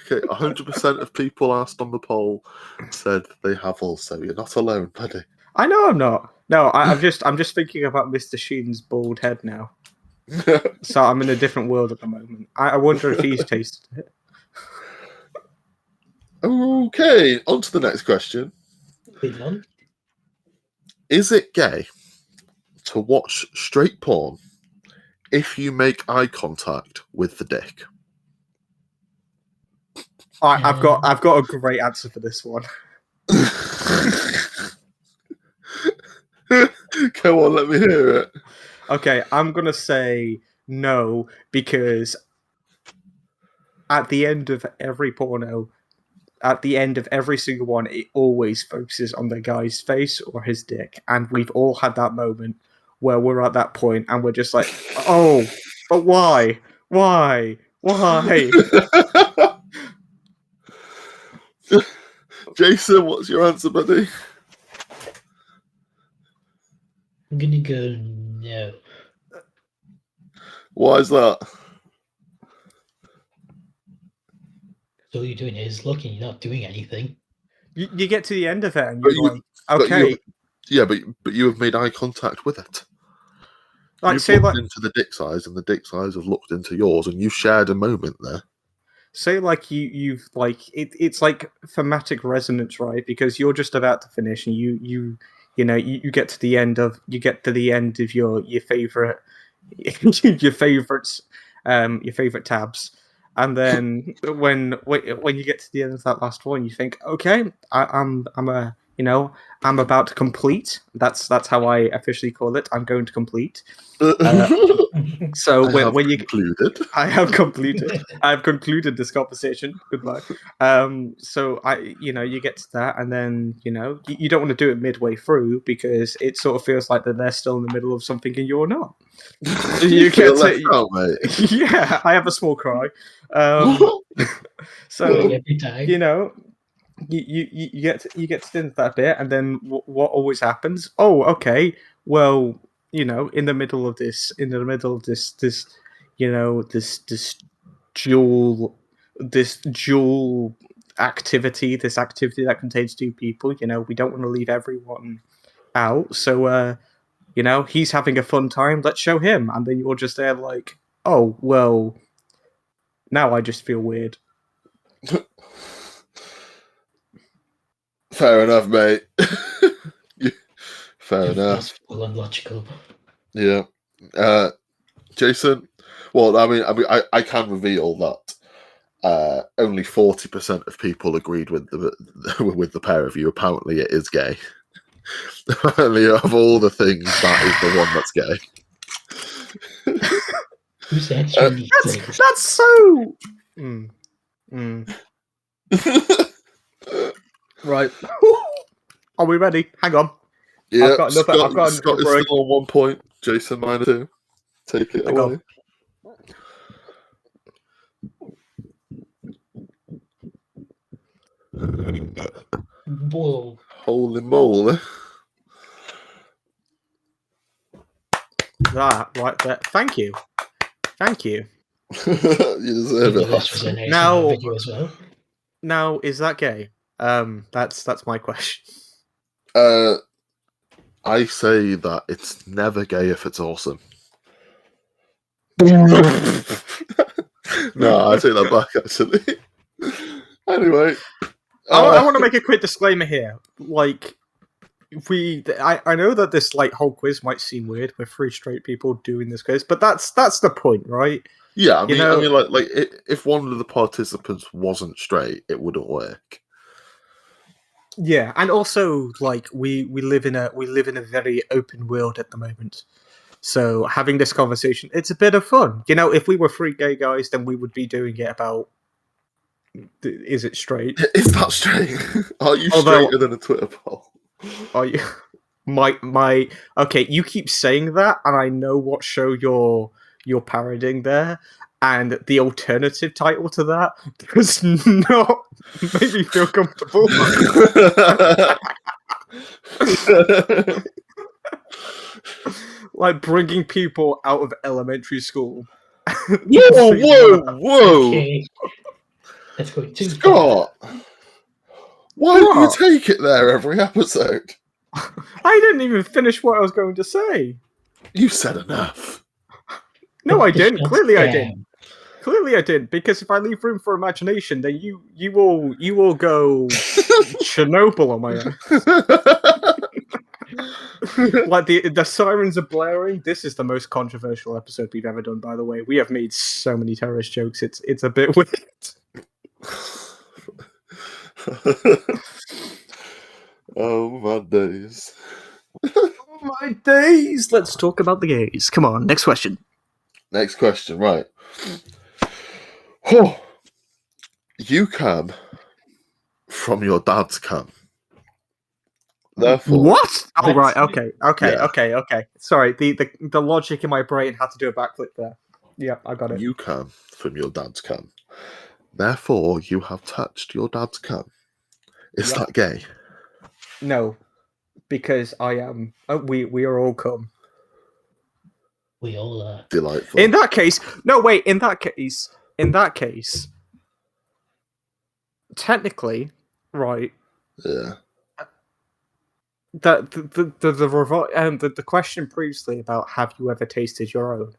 [SPEAKER 2] Okay, 100% of people asked on the poll said they have also. You're not alone, buddy.
[SPEAKER 3] I know I'm not. No, I'm just thinking about Mr. Sheen's bald head now. So I'm in a different world at the moment. I wonder if he's tasted it.
[SPEAKER 2] Okay, on to the next question. Is it gay to watch straight porn if you make eye contact with the dick?
[SPEAKER 3] I've got a great answer for this one.
[SPEAKER 2] Go on, let me hear it.
[SPEAKER 3] Okay, I'm gonna say no because at the end of every porno, at the end of every single one, it always focuses on the guy's face or his dick, and we've all had that moment where we're at that point and we're just like, oh, but why?
[SPEAKER 2] Jason, what's your answer, buddy?
[SPEAKER 4] I'm gonna go no.
[SPEAKER 2] Why is that?
[SPEAKER 4] So all you're doing is looking, you're not doing anything.
[SPEAKER 3] You get to the end of it and you're like,
[SPEAKER 2] But
[SPEAKER 3] okay.
[SPEAKER 2] but you have made eye contact with it.
[SPEAKER 3] Like,
[SPEAKER 2] You've
[SPEAKER 3] say
[SPEAKER 2] looked
[SPEAKER 3] like
[SPEAKER 2] into the dick's eyes, and the dick's eyes have looked into yours, and you shared a moment there.
[SPEAKER 3] say like you've like it's like thematic resonance, right? Because you're just about to finish and you get to the end of your favorite your favorite tabs, and then when you get to the end of that last one, you think, okay, I'm about to complete. That's how I officially call it. I'm going to complete. So when you
[SPEAKER 2] concluded,
[SPEAKER 3] I have completed. I have concluded this conversation. Goodbye. So you get to that, and then you don't want to do it midway through because it sort of feels like that they're still in the middle of something and you're not.
[SPEAKER 2] you get left out, mate.
[SPEAKER 3] Yeah, I have a small cry. So
[SPEAKER 4] Every time.
[SPEAKER 3] you get to the end of that bit, and then what always happens? Oh, okay. Well, in the middle of this dual activity, this activity that contains two people, we don't want to leave everyone out. So, he's having a fun time. Let's show him. And then you're just there like, Oh, well, now I just feel weird.
[SPEAKER 2] Fair enough, mate. Fair
[SPEAKER 4] That's
[SPEAKER 2] enough.
[SPEAKER 4] full and logical.
[SPEAKER 2] Yeah. Jason. Well, I can reveal that only 40% of people agreed with the pair of you. Apparently, it is gay. Apparently, of all the things, that is the one that's gay.
[SPEAKER 4] Who's answering these things?
[SPEAKER 3] That's so. Right. Are we ready? Hang on.
[SPEAKER 2] Yeah,
[SPEAKER 3] I've got another
[SPEAKER 2] Scott is
[SPEAKER 3] brewing.
[SPEAKER 2] still on 1 point. Jason -2. Take it
[SPEAKER 3] Hang
[SPEAKER 2] away.
[SPEAKER 4] Whoa.
[SPEAKER 2] Holy moly.
[SPEAKER 3] That right there. Thank you.
[SPEAKER 2] You deserve
[SPEAKER 4] This
[SPEAKER 2] it.
[SPEAKER 4] was an ASMR
[SPEAKER 3] Now-
[SPEAKER 4] video as well.
[SPEAKER 3] Now, is that gay? That's my question.
[SPEAKER 2] I say that it's never gay if it's awesome. No, I take that back, actually. Anyway.
[SPEAKER 3] I want to make a quick disclaimer here. Like, I know that this like whole quiz might seem weird. We're three straight people doing this quiz, but that's the point, right?
[SPEAKER 2] Yeah, I
[SPEAKER 3] You
[SPEAKER 2] mean,
[SPEAKER 3] know-
[SPEAKER 2] if one of the participants wasn't straight, it wouldn't work.
[SPEAKER 3] Yeah, and also like we live in a very open world at the moment. So having this conversation, it's a bit of fun. You know, if we were three gay guys, then we would be doing it about is it straight?
[SPEAKER 2] Is that straight? Are you
[SPEAKER 3] Although-
[SPEAKER 2] straighter than a Twitter poll?
[SPEAKER 3] Are you my okay, you keep saying that and I know what show you're parodying there, and the alternative title to that does not make me feel comfortable. Like bringing people out of elementary school.
[SPEAKER 2] Whoa!
[SPEAKER 4] Okay. Let's go too far.
[SPEAKER 2] Scott! Why do you
[SPEAKER 3] What?
[SPEAKER 2] take it there every episode?
[SPEAKER 3] I didn't even finish what I was going to say.
[SPEAKER 2] You said enough.
[SPEAKER 3] No, I
[SPEAKER 4] The
[SPEAKER 3] didn't.
[SPEAKER 4] shots
[SPEAKER 3] Clearly, I
[SPEAKER 4] down.
[SPEAKER 3] didn't. Clearly, I did. Because if I leave room for imagination, then you will go Chernobyl on my own. Like the sirens are blaring. This is the most controversial episode we've ever done. By the way, we have made so many terrorist jokes. It's a bit weird.
[SPEAKER 2] Oh my days.
[SPEAKER 3] Oh my days! Let's talk about the gays. Come on, next question.
[SPEAKER 2] Next question, right. Oh, you come from your dad's cum. Therefore,
[SPEAKER 3] What? Oh
[SPEAKER 4] What?
[SPEAKER 3] right. Okay.
[SPEAKER 2] Yeah.
[SPEAKER 3] Okay. Sorry. The logic in my brain had to do a backflip there. Yeah, I got it.
[SPEAKER 2] you come from your dad's cum. Therefore, you have touched your dad's cum. Is
[SPEAKER 3] Yep.
[SPEAKER 2] that gay?
[SPEAKER 3] No, because I am. We are all cum.
[SPEAKER 4] We all are.
[SPEAKER 2] Delightful.
[SPEAKER 3] In that case, no wait. In that case, technically, right.
[SPEAKER 2] Yeah.
[SPEAKER 3] That the question previously about have you ever tasted your own?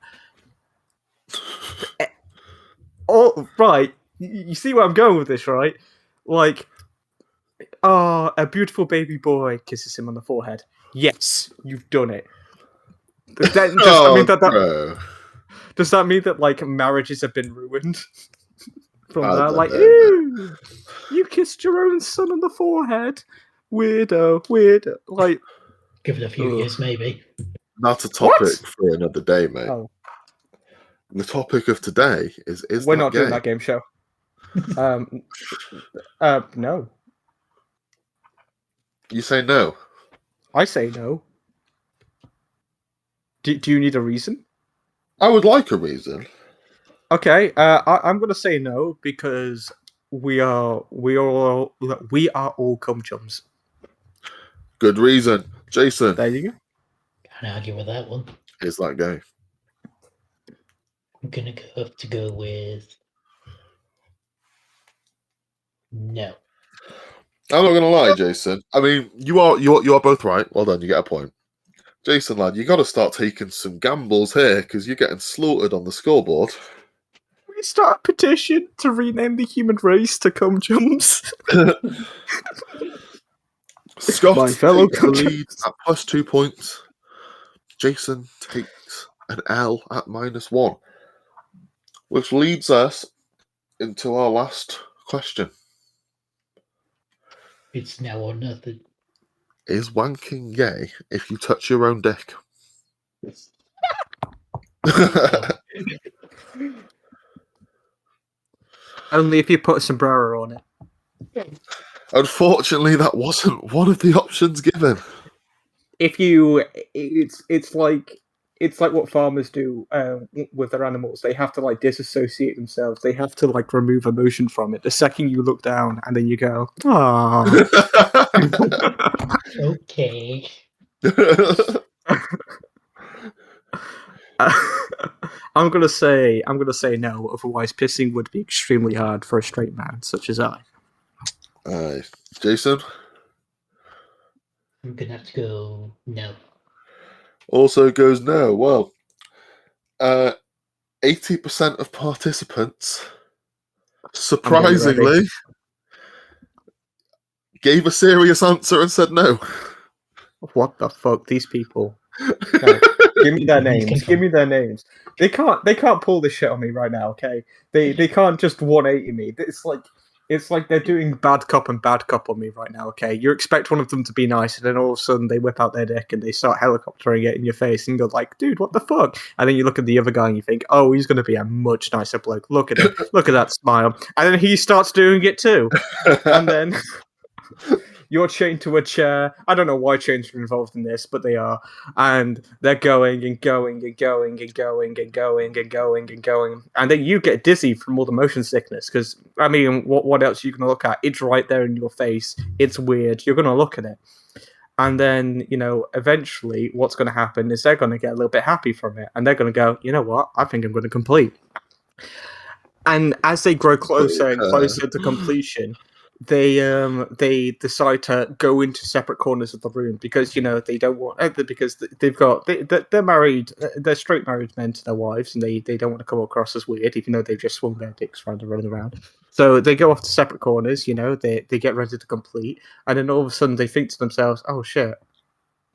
[SPEAKER 3] Oh, right. You see where I'm going with this, right? Like, a beautiful baby boy kisses him on the forehead. Yes, you've done it. Does that mean that
[SPEAKER 2] bro.
[SPEAKER 3] does that mean that like marriages have been ruined from
[SPEAKER 2] I
[SPEAKER 3] that?
[SPEAKER 2] don't
[SPEAKER 3] Like,
[SPEAKER 2] know,
[SPEAKER 3] ew, you kissed your own son on the forehead. Weirdo. Like,
[SPEAKER 4] Give it a few
[SPEAKER 3] Ugh.
[SPEAKER 4] years, maybe.
[SPEAKER 2] That's a topic
[SPEAKER 3] What?
[SPEAKER 2] for another day, mate.
[SPEAKER 3] oh,
[SPEAKER 2] The topic of today is
[SPEAKER 3] we're
[SPEAKER 2] that
[SPEAKER 3] not
[SPEAKER 2] gay?
[SPEAKER 3] doing that game show. No.
[SPEAKER 2] You say no.
[SPEAKER 3] I say no. Do you need a reason?
[SPEAKER 2] I would like a reason.
[SPEAKER 3] Okay, I'm gonna say no because we are all cum chums.
[SPEAKER 2] Good reason. Jason,
[SPEAKER 3] There you go.
[SPEAKER 4] Can't argue with that one.
[SPEAKER 2] is that gay?
[SPEAKER 4] I'm gonna have to go with no.
[SPEAKER 2] I'm not gonna lie, Jason. I mean, you are both right. Well done, you get a point. Jason, lad, you got to start taking some gambles here because you're getting slaughtered on the scoreboard.
[SPEAKER 3] We start a petition to rename the human race to cum chums.
[SPEAKER 2] Scott
[SPEAKER 3] My fellow
[SPEAKER 2] takes the
[SPEAKER 3] cum
[SPEAKER 2] lead
[SPEAKER 3] chums.
[SPEAKER 2] at +2 points. Jason takes an L at -1, which leads us into our last question.
[SPEAKER 4] It's now or nothing.
[SPEAKER 2] Is wanking gay if you touch your own dick?
[SPEAKER 3] Only if you put a sombrero on it.
[SPEAKER 2] Unfortunately, that wasn't one of the options given.
[SPEAKER 3] If you, it's like what farmers do with their animals. They have to like disassociate themselves. They have to like remove emotion from it. The second you look down and then you go, "Ah."
[SPEAKER 4] Okay.
[SPEAKER 3] I'm gonna say no. Otherwise, pissing would be extremely hard for a straight man such as I.
[SPEAKER 2] Jason?
[SPEAKER 4] I'm gonna have to go no.
[SPEAKER 2] Also goes no. Well, 80% of participants, surprisingly, gave a serious answer and said no.
[SPEAKER 3] What the fuck? These people. No. Give me their names. Give me their names. They can't pull this shit on me right now, okay? They can't just 180 me. It's like they're doing bad cop and bad cop on me right now, okay? You expect one of them to be nice, and then all of a sudden they whip out their dick and they start helicoptering it in your face, and you're like, dude, what the fuck? And then you look at the other guy and you think, oh, he's gonna be a much nicer bloke. Look at him. Look at that smile. And then he starts doing it too. And then you're chained to a chair. I don't know why chains are involved in this, but they are. And they're going and going and going and going and going and going and going. And then you get dizzy from all the motion sickness. Because, I mean, what else are you going to look at? It's right there in your face. It's weird. You're going to look at it. And then, eventually what's going to happen is they're going to get a little bit happy from it. And they're going to go, you know what? I think I'm going to complete. And as they grow closer and closer to completion, they decide to go into separate corners of the room because they don't want because they're married, they're straight married men to their wives, and they don't want to come across as weird, even though they've just swung their dicks around and running around. So they go off to separate corners. They get ready to complete, and then all of a sudden they think to themselves, "Oh shit!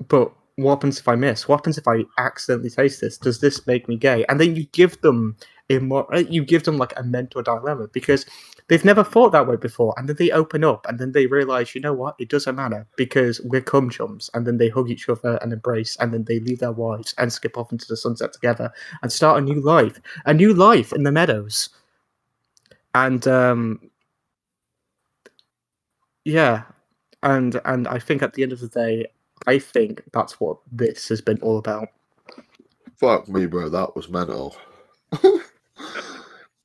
[SPEAKER 3] But what happens if I miss? What happens if I accidentally taste this? Does this make me gay?" And then you give them like a mental dilemma because they've never thought that way before, and then they open up, and then they realize, you know what, it doesn't matter because we're cum chums, and then they hug each other and embrace, and then they leave their wives and skip off into the sunset together and start a new life in the meadows. And yeah, and I think at the end of the day, I think that's what this has been all about.
[SPEAKER 2] Fuck me, bro. That was mental.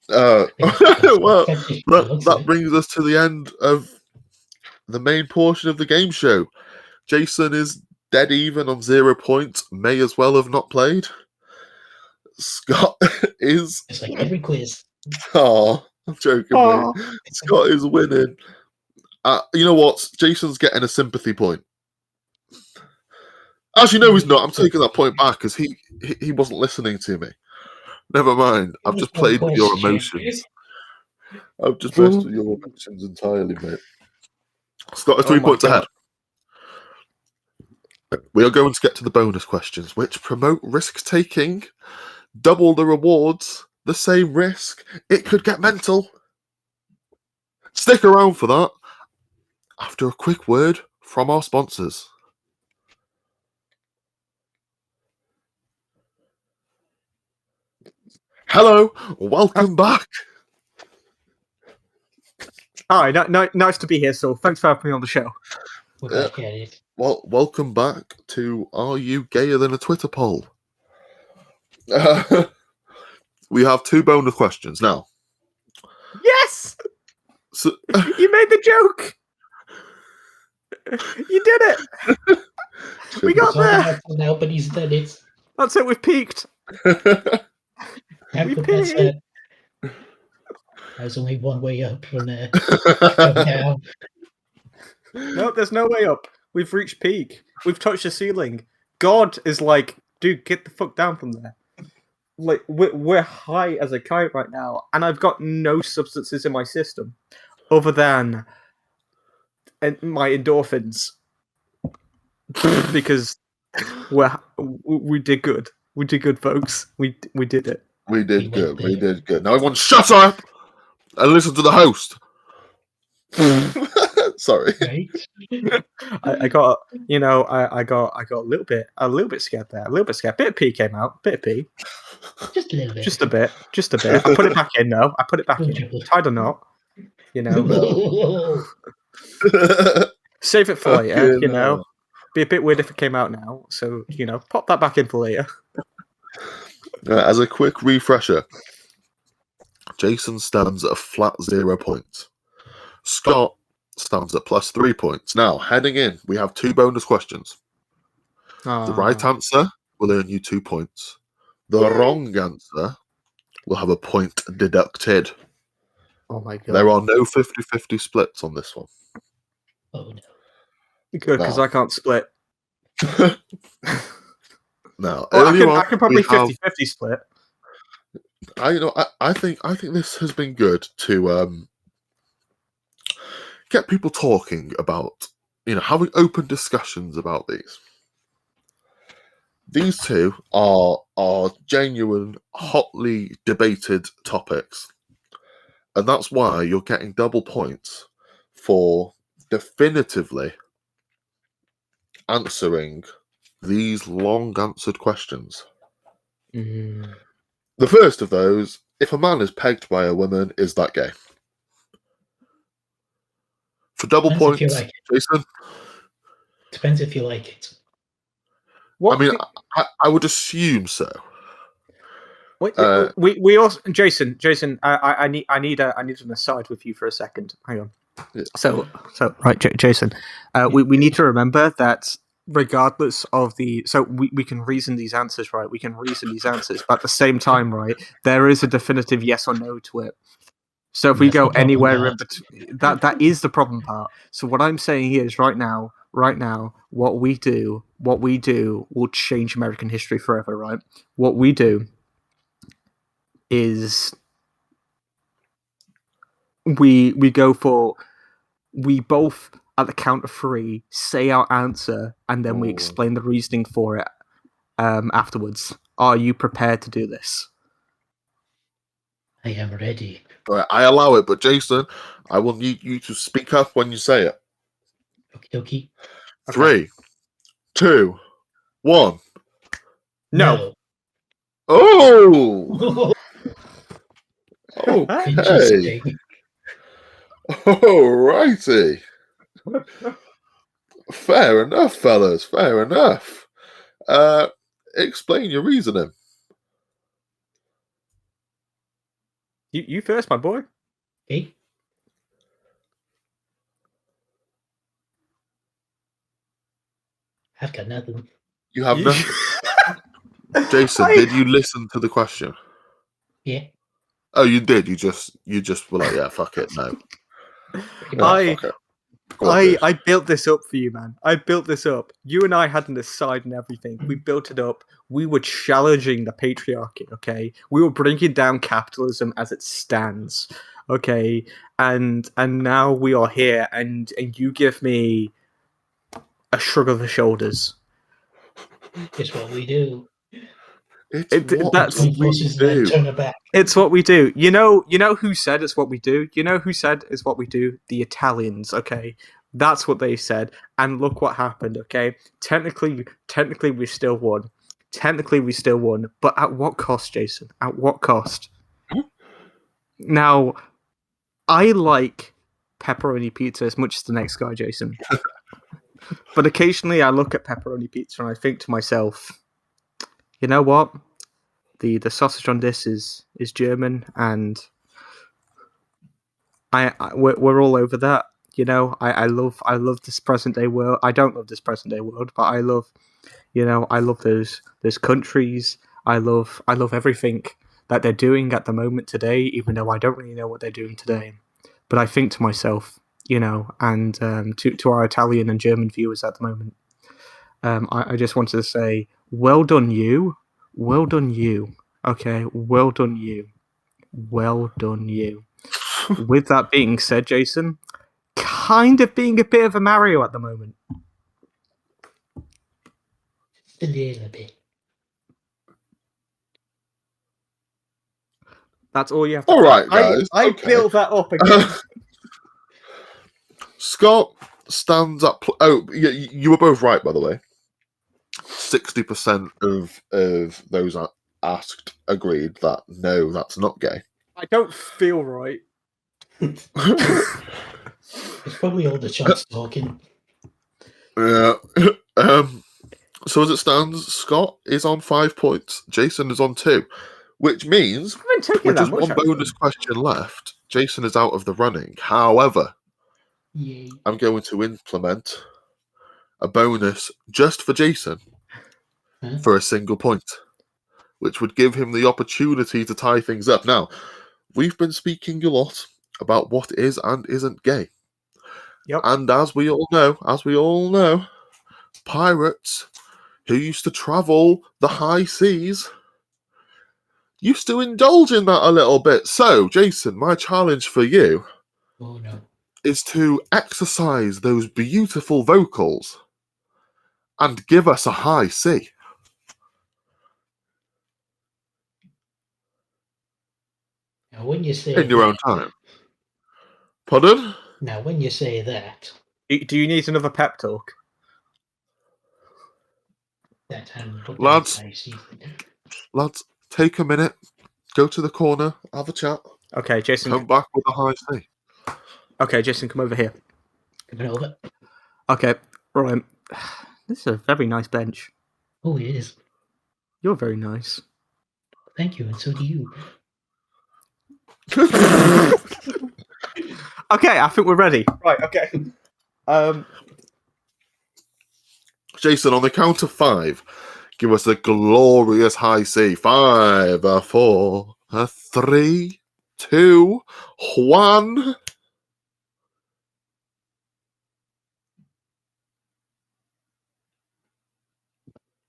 [SPEAKER 2] Well, that brings us to the end of the main portion of the game show. Jason is dead even on 0 points. May as well have not played. Scott is...
[SPEAKER 4] It's like every quiz.
[SPEAKER 2] Oh, I'm joking, mate. Scott is winning. You know what? Jason's getting a sympathy point. Actually, no, he's not. I'm taking that point back because he wasn't listening to me. Never mind. I've just played with your emotions. I've just messed with your emotions entirely, mate. Scott is 3 points ahead. We are going to get to the bonus questions, which promote risk-taking, double the rewards, the same risk. It could get mental. Stick around for that after a quick word from our sponsors. Hello, welcome back.
[SPEAKER 3] Hi, nice to be here, Saul. Thanks for having me on the show.
[SPEAKER 2] Well, welcome back to Are You Gayer Than a Twitter Poll? We have 2 bonus questions now.
[SPEAKER 3] Yes!
[SPEAKER 2] So,
[SPEAKER 3] you made the joke! You did it! We got there!
[SPEAKER 4] Now, but he's done it.
[SPEAKER 3] That's it, we've peaked.
[SPEAKER 4] We peaked. There's only one way up from there. From down.
[SPEAKER 3] No, there's no way up. We've reached peak. We've touched the ceiling. God is like, dude, get the fuck down from there. Like we're high as a kite right now, and I've got no substances in my system other than my endorphins because we did good. We did good, folks. We did it.
[SPEAKER 2] We did
[SPEAKER 4] We
[SPEAKER 2] good.
[SPEAKER 4] went
[SPEAKER 2] We
[SPEAKER 4] there.
[SPEAKER 2] did good. Now everyone, shut up and listen to the host. Sorry.
[SPEAKER 4] Right?
[SPEAKER 3] I got I got a little bit scared there. A little bit scared. Bit of pee came out. Bit of pee.
[SPEAKER 4] Just a little bit.
[SPEAKER 3] Just a bit. Just a bit. I put it back in though. I put it back in. Tied a knot. You know.
[SPEAKER 2] No.
[SPEAKER 3] Save it for later.
[SPEAKER 2] Fucking
[SPEAKER 3] You know.
[SPEAKER 2] hell.
[SPEAKER 3] Be a bit weird if it came out now. So pop that back in for later.
[SPEAKER 2] As a quick refresher, Jason stands at a flat 0 points. Scott stands at plus 3 points. Now, heading in, we have 2 bonus questions. The right answer will earn you 2 points. The wrong answer will have a point deducted.
[SPEAKER 3] Oh my god.
[SPEAKER 2] There are no 50-50 splits on this one.
[SPEAKER 4] Oh no.
[SPEAKER 3] Good, because
[SPEAKER 2] No.
[SPEAKER 3] I can't split.
[SPEAKER 2] Now,
[SPEAKER 3] Well,
[SPEAKER 2] earlier on,
[SPEAKER 3] I can probably
[SPEAKER 2] we have,
[SPEAKER 3] 50-50 split.
[SPEAKER 2] I think this has been good to get people talking about, having open discussions about these. These two are genuine, hotly debated topics, and that's why you're getting double points for definitively answering these long answered questions.
[SPEAKER 3] Mm.
[SPEAKER 2] The first of those: if a man is pegged by a woman, is that gay? For double
[SPEAKER 4] Depends if you
[SPEAKER 2] points,
[SPEAKER 4] like it.
[SPEAKER 2] Jason.
[SPEAKER 4] Depends if you like it.
[SPEAKER 3] What?
[SPEAKER 2] I mean, I would assume so.
[SPEAKER 3] Wait,
[SPEAKER 2] Uh,
[SPEAKER 3] we also Jason. I need an aside with you for a second. Hang on.
[SPEAKER 2] Yeah.
[SPEAKER 3] So right, Jason. We need to remember that regardless of we can reason these answers, right? We can reason these answers, but at the same time, right, there is a definitive yes or no to it. So if we
[SPEAKER 4] That's
[SPEAKER 3] go
[SPEAKER 4] the problem
[SPEAKER 3] anywhere in
[SPEAKER 4] part.
[SPEAKER 3] between, that is the problem part. So what I'm saying is right now, what we do will change American history forever, right? What we do is we both at the count of 3 say our answer and then we explain the reasoning for it afterwards. Are you prepared to do this?
[SPEAKER 4] I am ready.
[SPEAKER 2] All right, I allow it, but Jason, I will need you to speak up when you say it.
[SPEAKER 4] Okie dokie.
[SPEAKER 2] 3, 2, 1.
[SPEAKER 3] No.
[SPEAKER 2] Oh! Okay.
[SPEAKER 4] Interesting.
[SPEAKER 2] Alrighty. Fair enough, fellas. Fair enough. Explain your reasoning.
[SPEAKER 3] You first, my boy.
[SPEAKER 4] Okay. I've got nothing.
[SPEAKER 2] You have nothing. Jason, did you listen to the question?
[SPEAKER 4] Yeah.
[SPEAKER 2] Oh, you did. You just were like, yeah, fuck it, no.
[SPEAKER 4] Pretty
[SPEAKER 2] No,
[SPEAKER 4] much.
[SPEAKER 2] fuck it. Go on, dude.
[SPEAKER 3] I built this up for you, man. I built this up. You and I had an aside and everything. We built it up. We were challenging the patriarchy, okay? We were bringing down capitalism as it stands, okay? And now we are here, and you give me a shrug of the shoulders.
[SPEAKER 4] It's what we do.
[SPEAKER 3] That's
[SPEAKER 4] Some forces then
[SPEAKER 2] do.
[SPEAKER 4] turn it back.
[SPEAKER 3] It's what we do. You know who said it's what we do? You know who said it's what we do? The Italians, okay? That's what they said. And look what happened, okay? Technically we still won. But at what cost, Jason? At what cost? Now, I like pepperoni pizza as much as the next guy, Jason. But occasionally I look at pepperoni pizza and I think to myself, you know what? The sausage on this is German, and we're all over that. You know, I love this present day world. I don't love this present day world, but I love those countries. I love everything that they're doing at the moment today, even though I don't really know what they're doing today. But I think to myself, and to our Italian and German viewers at the moment, I just wanted to say, well done, you. Well done, you. Okay, well done, you. Well done, you. With that being said, Jason, kind of being a bit of a Mario at the moment.
[SPEAKER 4] A little bit.
[SPEAKER 3] That's all you have to.
[SPEAKER 2] All right, guys.
[SPEAKER 3] I
[SPEAKER 2] Okay.
[SPEAKER 3] built that up again.
[SPEAKER 2] Scott stands up. You were both right, by the way. 60% of those asked agreed that no, that's not gay.
[SPEAKER 3] I don't feel right.
[SPEAKER 4] It's probably all the shots talking.
[SPEAKER 2] Yeah. So as it stands, Scott is on 5 points. Jason is on 2, which means
[SPEAKER 3] I haven't taken
[SPEAKER 2] with
[SPEAKER 3] that
[SPEAKER 2] just
[SPEAKER 3] much.
[SPEAKER 2] one
[SPEAKER 3] actually.
[SPEAKER 2] bonus question left, Jason is out of the running. However,
[SPEAKER 4] Yay.
[SPEAKER 2] I'm going to implement a bonus just for Jason
[SPEAKER 4] Huh?
[SPEAKER 2] for a single point, which would give him the opportunity to tie things up. Now, we've been speaking a lot about what is and isn't gay.
[SPEAKER 3] Yep.
[SPEAKER 2] And as we all know, pirates who used to travel the high seas used to indulge in that a little bit. So, Jason, my challenge for you
[SPEAKER 4] Oh no.
[SPEAKER 2] is to exercise those beautiful vocals and give us a high C.
[SPEAKER 4] Now when you say
[SPEAKER 2] In your own
[SPEAKER 4] that,
[SPEAKER 2] time. Pardon?
[SPEAKER 4] now when you say that,
[SPEAKER 3] Do you need another pep talk?
[SPEAKER 4] that and what
[SPEAKER 2] Lads.
[SPEAKER 4] I see.
[SPEAKER 2] Lads, take a minute, go to the corner, have a chat,
[SPEAKER 3] Okay, Jason.
[SPEAKER 2] come back with a high C.
[SPEAKER 3] Okay, Jason, come over here.
[SPEAKER 4] Coming over.
[SPEAKER 3] Okay, right. This is a very nice bench.
[SPEAKER 4] Oh, it is.
[SPEAKER 3] You're very nice.
[SPEAKER 4] Thank you, and so do you.
[SPEAKER 3] Okay, I think we're ready. Right. Okay.
[SPEAKER 2] Jason, on the count of 5, give us a glorious high C. 5, 4, 3, 2, 1.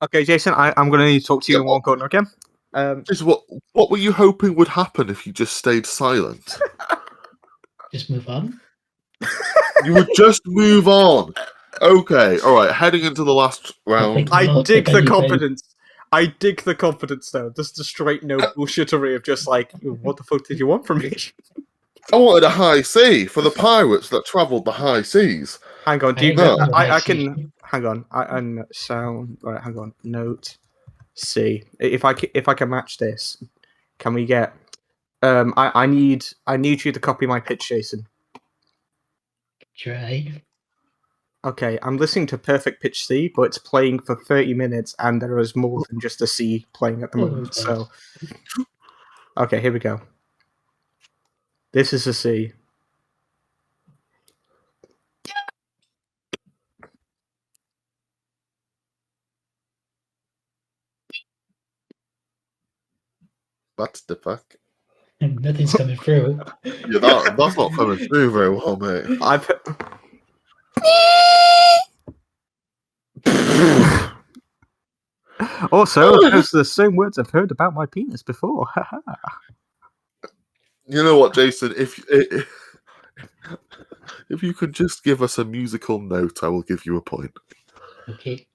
[SPEAKER 3] Okay, Jason, I'm going to need to talk to you in one corner again.
[SPEAKER 2] Jason, what were you hoping would happen if you just stayed silent?
[SPEAKER 4] Just move on.
[SPEAKER 2] You would just move on. Okay, all right. Heading into the last round.
[SPEAKER 3] I dig the confidence. I dig the confidence, though. Just the straight no bullshittery of just like, what the fuck did you want from me?
[SPEAKER 2] I wanted a high C for the pirates that travelled the high seas.
[SPEAKER 3] Hang on, do you
[SPEAKER 4] know
[SPEAKER 3] know? I
[SPEAKER 4] see.
[SPEAKER 3] can. Hang on. I'm sound. Right, hang on. Note C. If I can match this, can we get? I need you to copy my pitch, Jason.
[SPEAKER 4] Try.
[SPEAKER 3] Okay, I'm listening to Perfect Pitch C, but it's playing for 30 minutes, and there is more than just a C playing at the moment. So, okay, here we go. This is a C.
[SPEAKER 2] What the fuck?
[SPEAKER 4] Nothing's coming through.
[SPEAKER 2] Yeah, that's not coming through very well, mate.
[SPEAKER 3] Also, those are the same words I've heard about my penis before.
[SPEAKER 2] You know what, Jason? If you could just give us a musical note, I will give you a point.
[SPEAKER 4] Okay.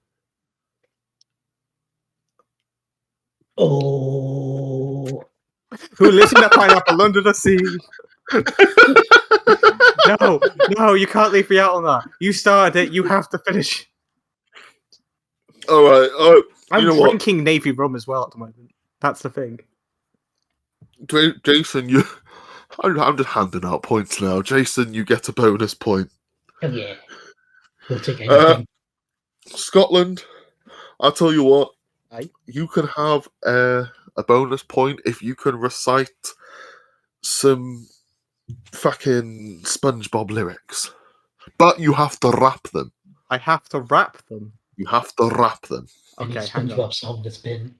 [SPEAKER 4] Oh.
[SPEAKER 3] Who lives in a pineapple under the sea? No, you can't leave me out on that. You started it. You have to finish.
[SPEAKER 2] All right.
[SPEAKER 3] I'm
[SPEAKER 2] you know
[SPEAKER 3] drinking Navy rum as well at the moment. That's the thing.
[SPEAKER 2] Jason, I'm just handing out points now. Jason, you get a bonus point.
[SPEAKER 4] Oh yeah. We'll take anything.
[SPEAKER 2] Scotland, I'll tell you what.
[SPEAKER 3] Aye.
[SPEAKER 2] You can have a bonus point if you can recite some fucking SpongeBob lyrics. But you have to rap them.
[SPEAKER 3] I have to rap them.
[SPEAKER 2] You have to rap them.
[SPEAKER 4] Any
[SPEAKER 3] Okay, hang on.
[SPEAKER 4] SpongeBob song that's been.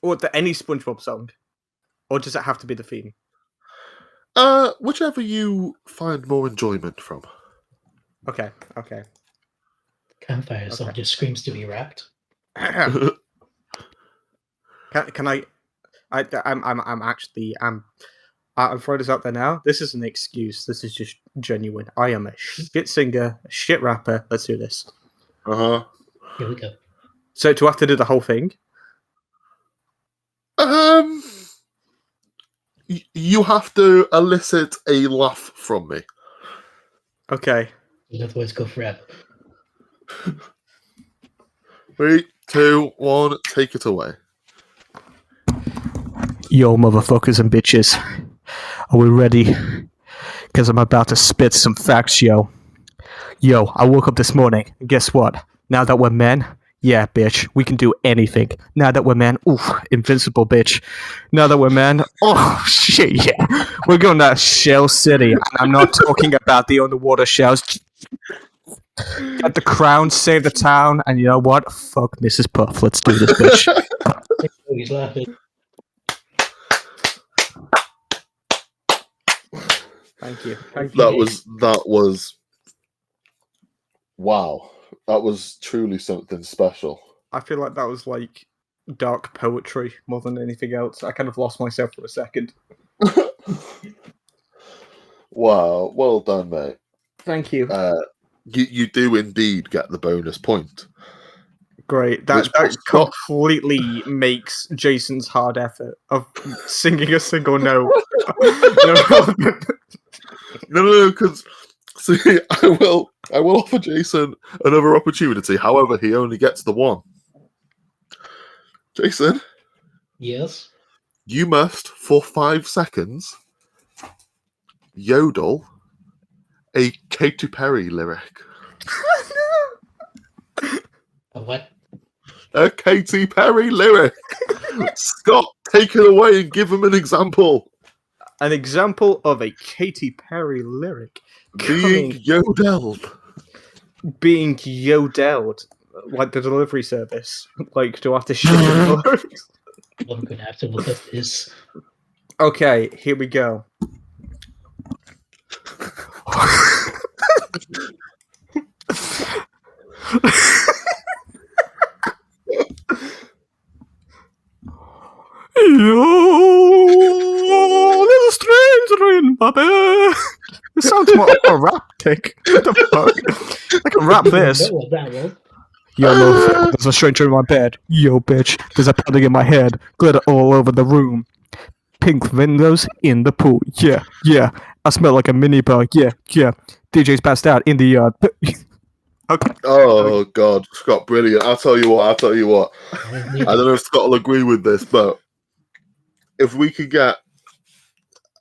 [SPEAKER 3] Or any SpongeBob song. Or does it have to be the theme?
[SPEAKER 2] Whichever you find more enjoyment from.
[SPEAKER 3] Okay.
[SPEAKER 4] Campfire song
[SPEAKER 3] Okay.
[SPEAKER 4] just screams to be wrapped.
[SPEAKER 3] can I? I'm throwing this out there now. This is an excuse. This is just genuine. I am a shit singer, a shit rapper. Let's do this.
[SPEAKER 2] Uh-huh.
[SPEAKER 4] Here we go.
[SPEAKER 3] So do I have to do the whole thing?
[SPEAKER 2] You have to elicit a laugh from me.
[SPEAKER 3] Okay.
[SPEAKER 4] In other words, go for rap.
[SPEAKER 2] 3, 2, 1, take it away.
[SPEAKER 3] Yo, motherfuckers and bitches. Are we ready? Because I'm about to spit some facts, yo. Yo, I woke up this morning, and guess what? Now that we're men, yeah, bitch, we can do anything. Now that we're men, oof, invincible, bitch. Now that we're men, oh, shit, yeah. We're going to Shell City, and I'm not talking about the underwater shells. Get the crown, save the town, and you know what? Fuck Mrs. Puff. Let's do this, bitch.
[SPEAKER 4] He's laughing.
[SPEAKER 3] Thank you.
[SPEAKER 2] That was wow. That was truly something special.
[SPEAKER 3] I feel like that was like dark poetry more than anything else. I kind of lost myself for a second.
[SPEAKER 2] Wow, well done, mate.
[SPEAKER 3] Thank you.
[SPEAKER 2] You do indeed get the bonus point.
[SPEAKER 3] Great. That completely makes Jason's hard effort of singing a single note.
[SPEAKER 2] No, because see, I will offer Jason another opportunity. However, he only gets the one. Jason,
[SPEAKER 4] Yes.
[SPEAKER 2] you must, for 5 seconds, yodel a Katy Perry lyric.
[SPEAKER 4] A what?
[SPEAKER 2] A Katy Perry lyric. Scott, take it away and give him an example.
[SPEAKER 3] An example of a Katy Perry lyric
[SPEAKER 2] Being yodeled.
[SPEAKER 3] Being yodeled, like the delivery service. Like, do I have to ship the lyrics?
[SPEAKER 4] I'm gonna have to look at this.
[SPEAKER 3] Okay, here we go. Yo, there's a stranger in my bed. It sounds more like a rap tick. What the fuck? I can rap this.
[SPEAKER 4] Know what that was.
[SPEAKER 3] Yo, motherfucker, there's a stranger in my bed. Yo, bitch, there's a pudding in my head. Glitter all over the room. Pink windows in the pool. Yeah, yeah. I smell like a mini bar. Yeah, yeah. DJ's passed out in the yard. Okay.
[SPEAKER 2] Oh God, Scott, brilliant! I'll tell you what. I don't know if Scott will agree with this, but if we could get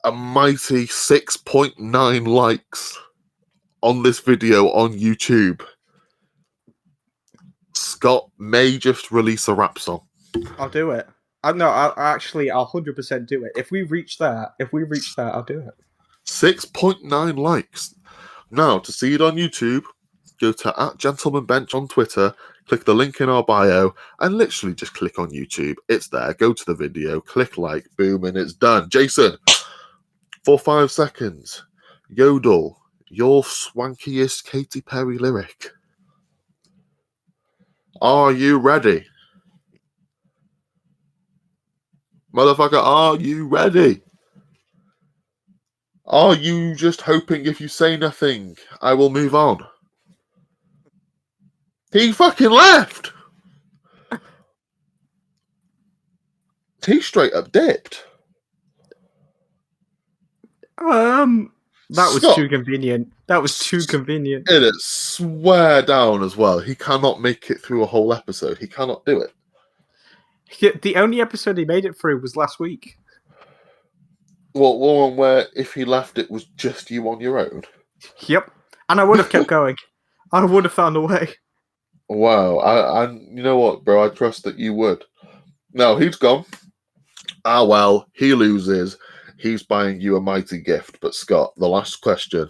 [SPEAKER 2] a mighty 6.9 likes on this video on YouTube, Scott may just release a rap song.
[SPEAKER 3] I'll do it. I'll 100% do it. If we reach that, I'll do it.
[SPEAKER 2] 6.9 likes. Now, to see it on YouTube, go to @GentlemanBench on Twitter, click the link in our bio, and literally just click on YouTube. It's there. Go to the video, click like, boom, and it's done. Jason, for 5 seconds, yodel your swankiest Katy Perry lyric. Are you ready? Motherfucker, are you ready? Are you just hoping if you say nothing, I will move on? He fucking left! He straight up dipped.
[SPEAKER 3] That was
[SPEAKER 2] Scott.
[SPEAKER 3] too convenient.
[SPEAKER 2] It is swear down as well. He cannot make it through a whole episode. He cannot do it.
[SPEAKER 3] The only episode he made it through was last week.
[SPEAKER 2] Well, one where if he left, it was just you on your own.
[SPEAKER 3] Yep. And I would have kept going. I would have found a way.
[SPEAKER 2] Wow. I you know what, bro? I trust that you would. No, he's gone. Ah, well, he loses. He's buying you a mighty gift. But Scott, the last question.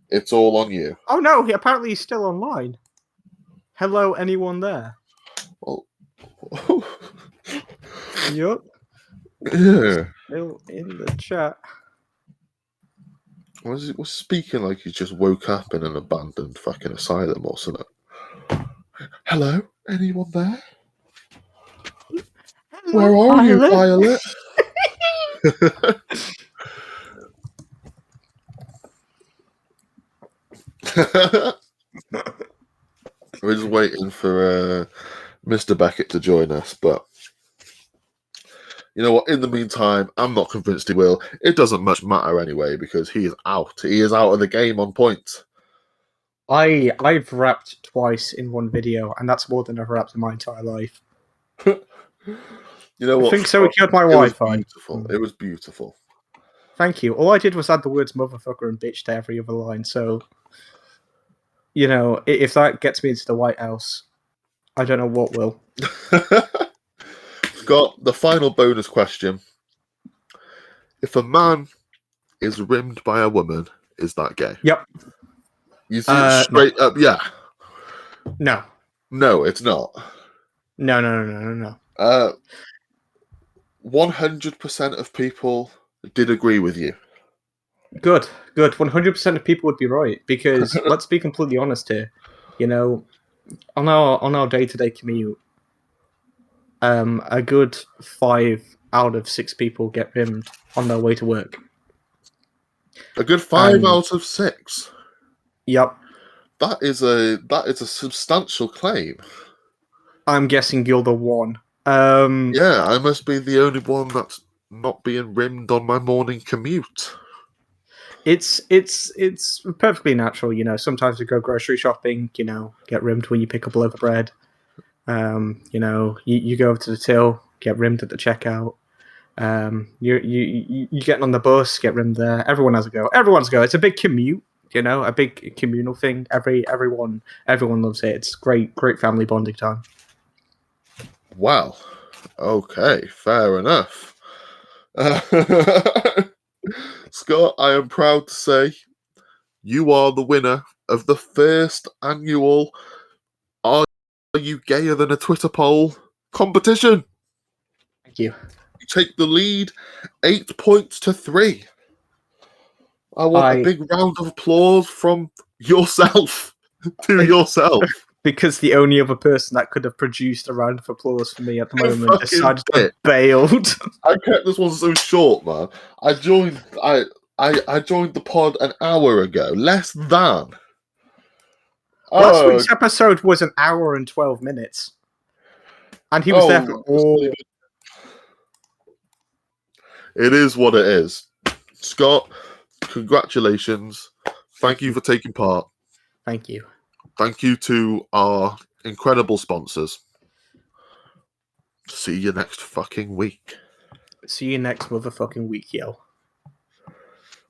[SPEAKER 2] It's all on you.
[SPEAKER 3] Oh no, apparently he's still online. Hello, anyone there?
[SPEAKER 2] Well,
[SPEAKER 3] Yup.
[SPEAKER 2] yeah.
[SPEAKER 3] Still in the chat.
[SPEAKER 2] Was speaking like he just woke up in an abandoned fucking asylum or something. Hello? Anyone there? Where are you, Violet? We're just waiting for Mr. Beckett to join us, but you know what? In the meantime, I'm not convinced he will. It doesn't much matter anyway because he is out. He is out of the game on points.
[SPEAKER 3] I've rapped twice in one video, and that's more than I've rapped in my entire life.
[SPEAKER 2] You know what?
[SPEAKER 3] I think so. We killed my
[SPEAKER 2] It was
[SPEAKER 3] Wi-Fi.
[SPEAKER 2] beautiful. It was beautiful.
[SPEAKER 3] Thank you. All I did was add the words motherfucker and bitch to every other line. So, you know, if that gets me into the White House, I don't know what will.
[SPEAKER 2] Scott, the final bonus question. If a man is rimmed by a woman, is that gay?
[SPEAKER 3] Yep.
[SPEAKER 2] You see it straight up, yeah.
[SPEAKER 3] No.
[SPEAKER 2] No, it's not.
[SPEAKER 3] No.
[SPEAKER 2] 100% of people did agree with you.
[SPEAKER 3] Good. 100% of people would be right because let's be completely honest here. You know, on our day-to-day commute, a good 5 out of 6 people get rimmed on their way to work.
[SPEAKER 2] A good 5 out of 6.
[SPEAKER 3] Yep.
[SPEAKER 2] That is a substantial claim.
[SPEAKER 3] I'm guessing you're the one.
[SPEAKER 2] Yeah, I must be the only one that's not being rimmed on my morning commute.
[SPEAKER 3] It's perfectly natural, you know. Sometimes we go grocery shopping, you know, get rimmed when you pick up a loaf of bread. You know, you go over to the till, get rimmed at the checkout. You getting on the bus, get rimmed there. Everyone has a go. Everyone's a go. It's a big commute, you know, a big communal thing. Everyone loves it. It's great family bonding time.
[SPEAKER 2] Wow. Okay, fair enough. Scott, I am proud to say you are the winner of the first annual Are You Gayer Than a Twitter Poll competition.
[SPEAKER 3] Thank you.
[SPEAKER 2] You take the lead 8 points to 3. I want a big round of applause from yourself to yourself.
[SPEAKER 3] Because the only other person that could have produced a round of applause for me at the moment decided to bail.
[SPEAKER 2] I kept this one so short, man. I joined the pod an hour ago, less than.
[SPEAKER 3] Last week's episode was an hour and 12 minutes. And he was there for all.
[SPEAKER 2] It is what it is. Scott, congratulations. Thank you for taking part.
[SPEAKER 3] Thank you.
[SPEAKER 2] Thank you to our incredible sponsors. See you next fucking week.
[SPEAKER 3] See you next motherfucking week, yo.